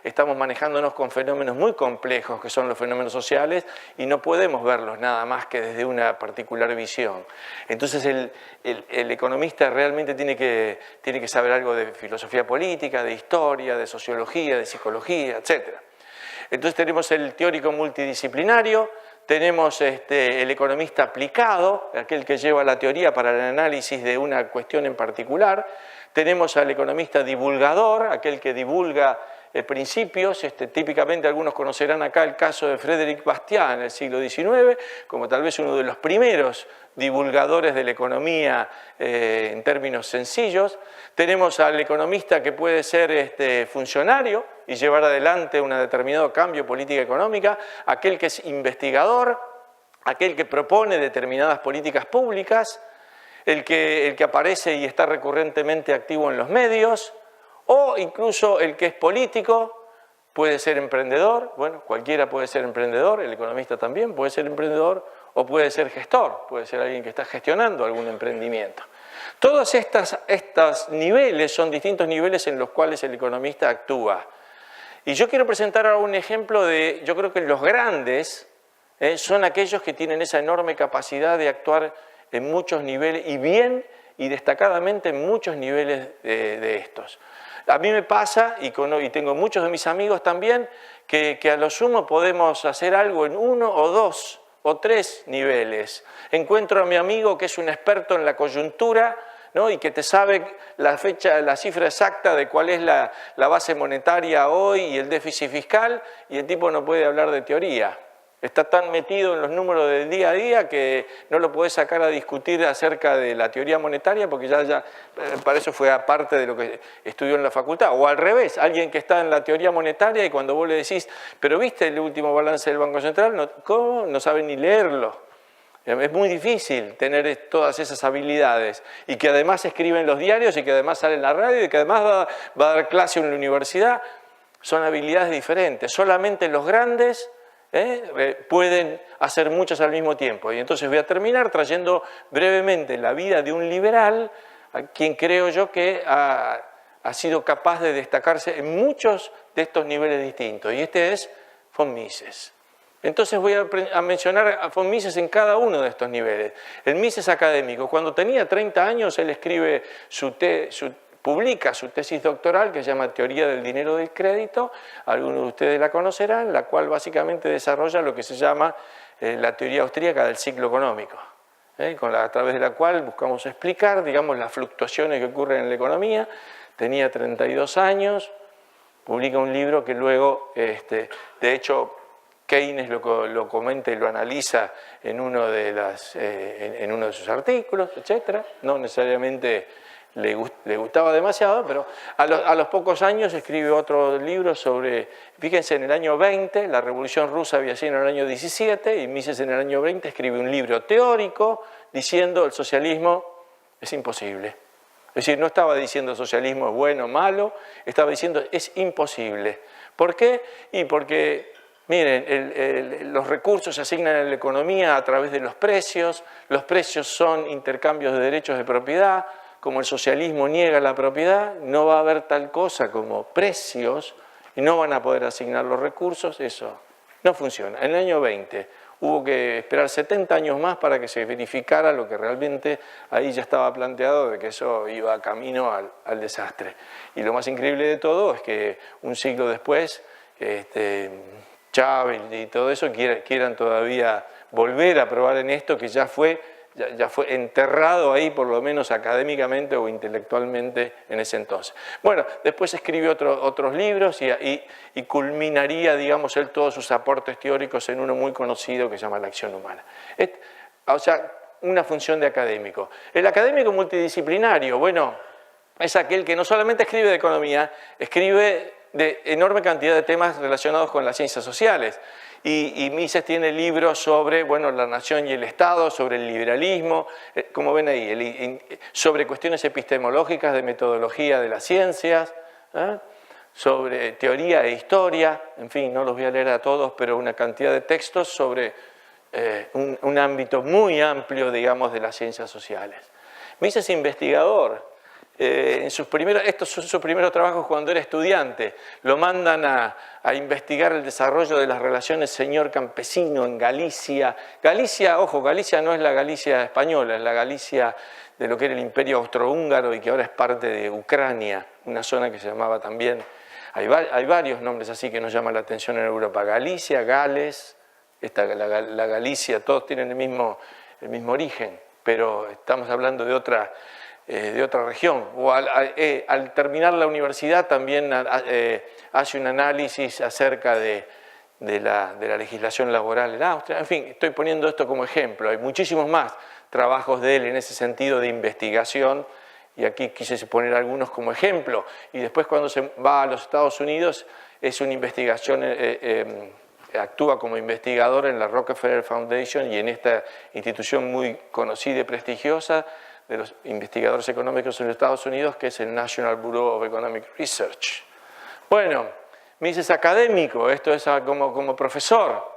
estamos manejándonos con fenómenos muy complejos que son los fenómenos sociales y no podemos verlos nada más que desde una particular visión. Entonces el economista realmente tiene que saber algo de filosofía política, de historia, de sociología, de psicología, etc. Entonces tenemos el teórico multidisciplinario. Tenemos el economista aplicado, aquel que lleva la teoría para el análisis de una cuestión en particular. Tenemos al economista divulgador, aquel que divulga principios. Típicamente algunos conocerán acá el caso de Frédéric Bastiat en el siglo XIX, como tal vez uno de los primeros divulgadores de la economía en términos sencillos. Tenemos al economista que puede ser funcionario y llevar adelante un determinado cambio política económica, aquel que es investigador, aquel que propone determinadas políticas públicas, el que aparece y está recurrentemente activo en los medios, o incluso el que es político, puede ser emprendedor, bueno, cualquiera puede ser emprendedor, el economista también puede ser emprendedor, o puede ser gestor, puede ser alguien que está gestionando algún emprendimiento. Todos estos niveles son distintos niveles en los cuales el economista actúa. Y yo quiero presentar ahora un ejemplo de, yo creo que los grandes son aquellos que tienen esa enorme capacidad de actuar en muchos niveles, y bien y destacadamente en muchos niveles de estos. A mí me pasa, y tengo muchos de mis amigos también, que a lo sumo podemos hacer algo en 1 o 2 o 3 niveles. Encuentro a mi amigo que es un experto en la coyuntura, ¿no? Y que te sabe la fecha, la cifra exacta de cuál es la base monetaria hoy y el déficit fiscal, y el tipo no puede hablar de teoría. Está tan metido en los números del día a día que no lo podés sacar a discutir acerca de la teoría monetaria porque ya para eso fue aparte de lo que estudió en la facultad. O al revés, alguien que está en la teoría monetaria y cuando vos le decís, pero ¿viste el último balance del Banco Central? No, ¿cómo? No sabe ni leerlo. Es muy difícil tener todas esas habilidades y que además escribe en los diarios y que además sale en la radio y que además va a dar clase en la universidad. Son habilidades diferentes. Solamente los grandes pueden hacer muchas al mismo tiempo. Y entonces voy a terminar trayendo brevemente la vida de un liberal, a quien creo yo que ha sido capaz de destacarse en muchos de estos niveles distintos. Y este es von Mises. Entonces voy a mencionar a von Mises en cada uno de estos niveles. El Mises académico, cuando tenía 30 años, él escribe publica su tesis doctoral que se llama Teoría del Dinero del Crédito, algunos de ustedes la conocerán, la cual básicamente desarrolla lo que se llama la teoría austríaca del ciclo económico, a través de la cual buscamos explicar, digamos, las fluctuaciones que ocurren en la economía. Tenía 32 años, publica un libro que luego, de hecho, Keynes lo comenta y lo analiza en uno de sus artículos, etc. No necesariamente le gustaba demasiado, pero a los pocos años escribe otro libro sobre, fíjense, en el año 20, la Revolución Rusa había sido en el año 17, y Mises en el año 20 escribe un libro teórico diciendo el socialismo es imposible. Es decir, no estaba diciendo el socialismo es bueno o malo, estaba diciendo es imposible. ¿Por qué? Y porque, miren, los recursos se asignan en la economía a través de los precios son intercambios de derechos de propiedad. Como el socialismo niega la propiedad, no va a haber tal cosa como precios y no van a poder asignar los recursos, eso no funciona. En el año 20 hubo que esperar 70 años más para que se verificara lo que realmente ahí ya estaba planteado, de que eso iba camino al desastre. Y lo más increíble de todo es que un siglo después, Chávez y todo eso quieran todavía volver a probar en esto que ya fue enterrado ahí, por lo menos académicamente o intelectualmente en ese entonces. Bueno, después escribió otros libros y culminaría, digamos, él todos sus aportes teóricos en uno muy conocido que se llama La acción humana. O sea, una función de académico. El académico multidisciplinario, bueno, es aquel que no solamente escribe de economía, escribe de enorme cantidad de temas relacionados con las ciencias sociales. Y Mises tiene libros sobre, bueno, la nación y el Estado, sobre el liberalismo, como ven ahí, sobre cuestiones epistemológicas de metodología de las ciencias, sobre teoría e historia, en fin, no los voy a leer a todos, pero una cantidad de textos sobre un ámbito muy amplio, digamos, de las ciencias sociales. Mises es investigador. Estos son sus primeros trabajos cuando era estudiante. Lo mandan a investigar el desarrollo de las relaciones señor-campesino en Galicia. Galicia, ojo, Galicia no es la Galicia española, es la Galicia de lo que era el Imperio Austrohúngaro y que ahora es parte de Ucrania, una zona que se llamaba también, hay varios nombres así que nos llaman la atención en Europa. Galicia, Gales, la Galicia, todos tienen el mismo origen, pero estamos hablando de otra región. O al terminar la universidad también hace un análisis acerca de la legislación laboral en Austria. En fin, estoy poniendo esto como ejemplo. Hay muchísimos más trabajos de él en ese sentido de investigación y aquí quise poner algunos como ejemplo. Y después cuando se va a los Estados Unidos es una investigación, actúa como investigador en la Rockefeller Foundation y en esta institución muy conocida y prestigiosa de los investigadores económicos en los Estados Unidos, que es el National Bureau of Economic Research. Bueno, Mises académico, esto es como profesor.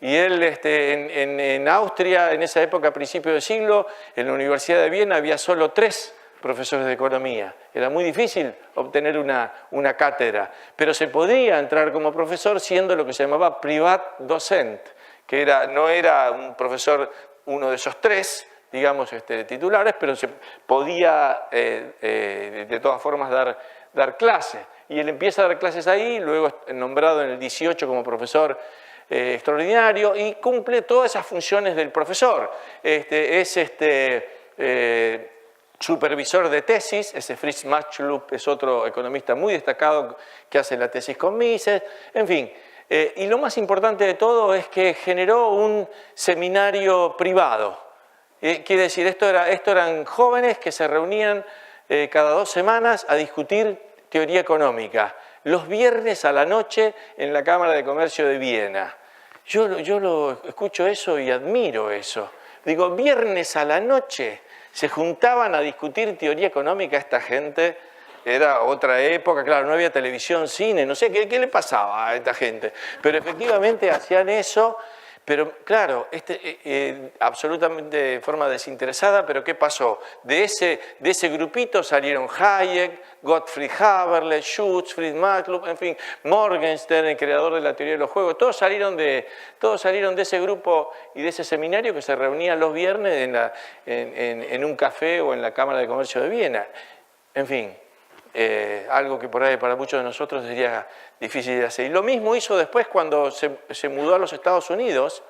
Y él en Austria, en esa época, a principios del siglo, en la Universidad de Viena había solo 3 profesores de economía. Era muy difícil obtener una cátedra, pero se podía entrar como profesor siendo lo que se llamaba Privatdozent, que no era un profesor, uno de esos 3, digamos, titulares, pero se podía de todas formas dar clases. Y él empieza a dar clases ahí, luego es nombrado en el 18 como profesor extraordinario y cumple todas esas funciones del profesor. Es supervisor de tesis, ese Fritz Machlup es otro economista muy destacado que hace la tesis con Mises, en fin. Y lo más importante de todo es que generó un seminario privado. Quiere decir, esto eran jóvenes que se reunían cada 2 semanas a discutir teoría económica, los viernes a la noche en la Cámara de Comercio de Viena. Yo lo escucho eso y admiro eso. Digo, viernes a la noche se juntaban a discutir teoría económica esta gente. Era otra época, claro, no había televisión, cine, no sé qué le pasaba a esta gente. Pero efectivamente hacían eso, pero claro, absolutamente de forma desinteresada, pero ¿qué pasó? De ese grupito salieron Hayek, Gottfried Haberle, Schutz, Fritz Machlup, en fin, Morgenstern, el creador de la teoría de los juegos, todos salieron de ese grupo y de ese seminario que se reunía los viernes en un café o en la Cámara de Comercio de Viena. En fin. Algo que por ahí para muchos de nosotros sería difícil de hacer. Y lo mismo hizo después cuando se mudó a los Estados Unidos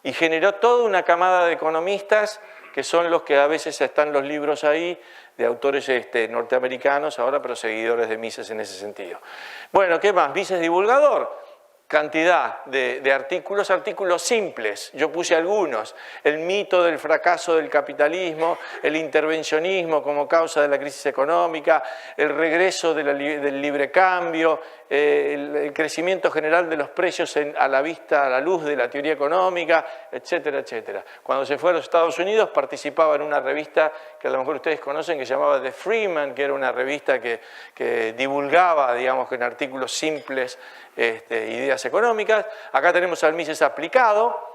y generó toda una camada de economistas que son los que a veces están los libros ahí de autores norteamericanos ahora, pero seguidores de Mises en ese sentido. Bueno, ¿qué más? Mises divulgador. Cantidad de artículos simples, yo puse algunos, el mito del fracaso del capitalismo, el intervencionismo como causa de la crisis económica, el regreso del libre cambio, el crecimiento general de los precios a la luz de la teoría económica, etcétera, etcétera. Cuando se fue a los Estados Unidos participaba en una revista que a lo mejor ustedes conocen que se llamaba The Freeman, que era una revista que divulgaba, digamos, en artículos simples, ideas económicas. Acá tenemos al Mises aplicado.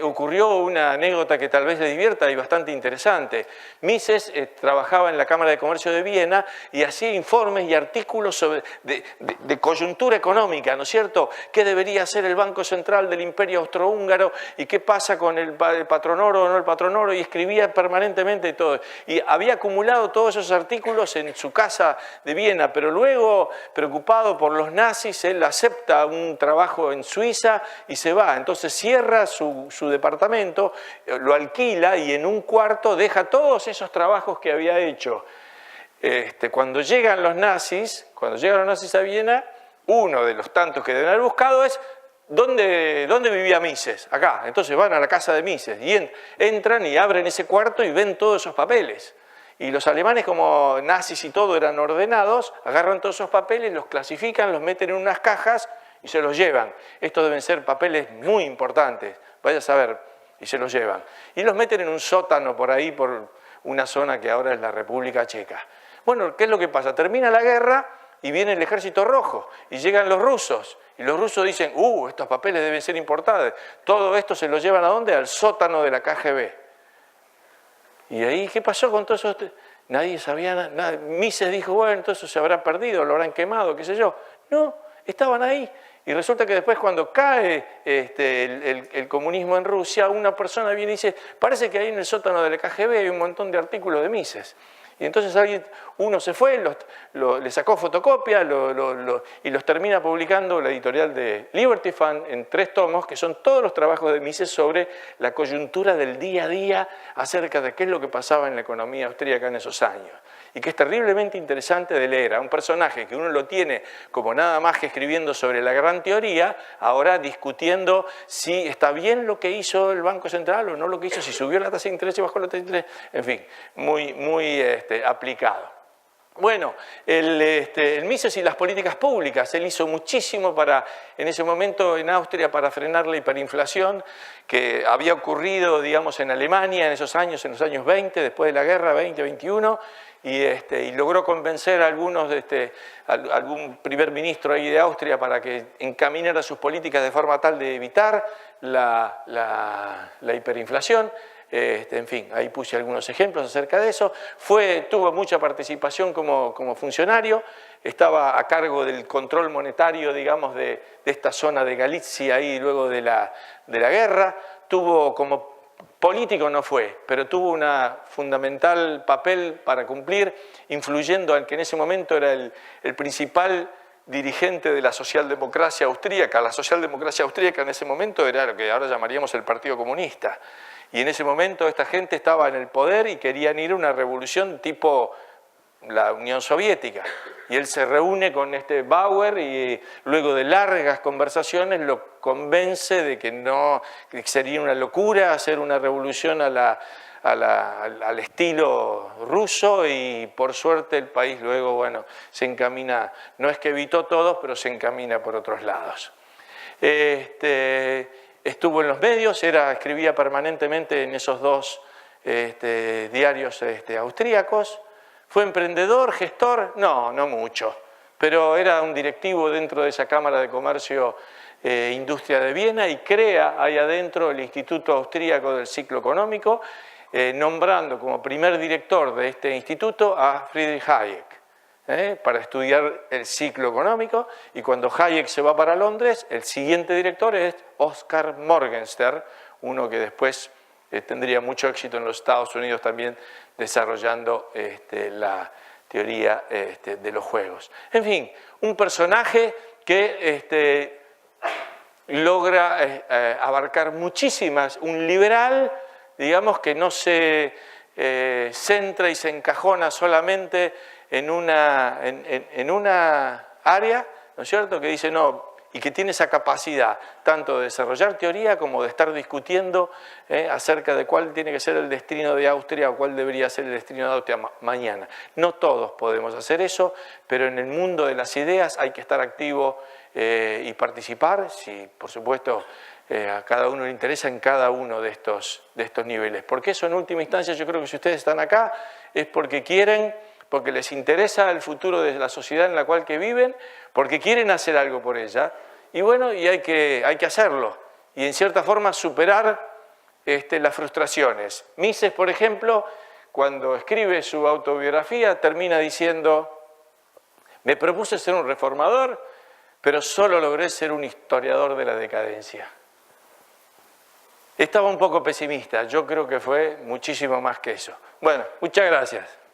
Ocurrió una anécdota que tal vez le divierta y bastante interesante. Mises trabajaba en la Cámara de Comercio de Viena y hacía informes y artículos de coyuntura económica, ¿no es cierto? ¿Qué debería hacer el Banco Central del Imperio Austrohúngaro? ¿Y qué pasa con el patronoro o no el patronoro? Y escribía permanentemente todo. Y había acumulado todos esos artículos en su casa de Viena, pero luego, preocupado por los nazis, él acepta un trabajo en Suiza y se va. Entonces cierra su departamento, lo alquila y en un cuarto deja todos esos trabajos que había hecho. Cuando llegan los nazis a Viena, uno de los tantos que deben haber buscado es ¿dónde vivía Mises? Acá. Entonces van a la casa de Mises y entran y abren ese cuarto y ven todos esos papeles. Y los alemanes, como nazis y todo eran ordenados, agarran todos esos papeles, los clasifican, los meten en unas cajas y se los llevan. Estos deben ser papeles muy importantes, vaya a saber, y se los llevan. Y los meten en un sótano por ahí, por una zona que ahora es la República Checa. Bueno, ¿qué es lo que pasa? Termina la guerra y viene el Ejército Rojo y llegan los rusos. Y los rusos dicen, estos papeles deben ser importantes. Todo esto se lo llevan ¿a dónde? Al sótano de la KGB. Y ahí, ¿qué pasó con todo eso? Nadie sabía nada. Mises dijo, bueno, todo eso se habrá perdido, lo habrán quemado, qué sé yo. No, estaban ahí. Y resulta que después cuando cae el comunismo en Rusia, una persona viene y dice, parece que ahí en el sótano de la KGB hay un montón de artículos de Mises. Y entonces uno se fue, le sacó fotocopia y los termina publicando la editorial de Liberty Fund en 3 tomos, que son todos los trabajos de Mises sobre la coyuntura del día a día acerca de qué es lo que pasaba en la economía austríaca en esos años. Y que es terriblemente interesante de leer a un personaje que uno lo tiene como nada más que escribiendo sobre la gran teoría, ahora discutiendo si está bien lo que hizo el Banco Central o no lo que hizo, si subió la tasa de interés y bajó la tasa de interés, en fin, muy aplicado. Bueno, el Mises y las políticas públicas, él hizo muchísimo en ese momento en Austria para frenar la hiperinflación que había ocurrido, digamos, en Alemania en esos años, en los años 20, después de la guerra, 20, 21, y logró convencer a algún primer ministro ahí de Austria para que encaminara sus políticas de forma tal de evitar la hiperinflación. En fin, ahí puse algunos ejemplos acerca de eso. Tuvo mucha participación como funcionario, estaba a cargo del control monetario, digamos, de esta zona de Galicia ahí luego de la guerra. Tuvo como político no fue, pero tuvo un fundamental papel para cumplir, influyendo al que en ese momento era el principal dirigente de la socialdemocracia austríaca. La socialdemocracia austríaca en ese momento era lo que ahora llamaríamos el Partido Comunista. Y en ese momento esta gente estaba en el poder y querían ir a una revolución tipo la Unión Soviética. Y él se reúne con Bauer y luego de largas conversaciones lo convence de que sería una locura hacer una revolución al estilo ruso, y por suerte el país luego, bueno, se encamina, no es que evitó todos, pero se encamina por otros lados. Estuvo en los medios, escribía permanentemente en esos dos diarios austríacos. ¿Fue emprendedor, gestor? No mucho, pero era un directivo dentro de esa Cámara de Comercio Industria de Viena, y crea ahí adentro el Instituto Austríaco del Ciclo Económico, nombrando como primer director de este instituto a Friedrich Hayek. Para estudiar el ciclo económico, y cuando Hayek se va para Londres, el siguiente director es Oscar Morgenstern, uno que después tendría mucho éxito en los Estados Unidos también desarrollando la teoría de los juegos. En fin, un personaje que logra abarcar muchísimas, un liberal, digamos, que no se centra y se encajona solamente en una área, ¿no es cierto?, que dice no, y que tiene esa capacidad tanto de desarrollar teoría como de estar discutiendo acerca de cuál tiene que ser el destino de Austria o cuál debería ser el destino de Austria mañana. No todos podemos hacer eso, pero en el mundo de las ideas hay que estar activo y participar, si por supuesto a cada uno le interesa en cada uno de estos niveles. Porque eso en última instancia, yo creo que si ustedes están acá es porque quieren, porque les interesa el futuro de la sociedad en la cual que viven, porque quieren hacer algo por ella, y bueno, y hay que hacerlo, y en cierta forma superar las frustraciones. Mises, por ejemplo, cuando escribe su autobiografía, termina diciendo: me propuse ser un reformador, pero solo logré ser un historiador de la decadencia. Estaba un poco pesimista, yo creo que fue muchísimo más que eso. Bueno, muchas gracias.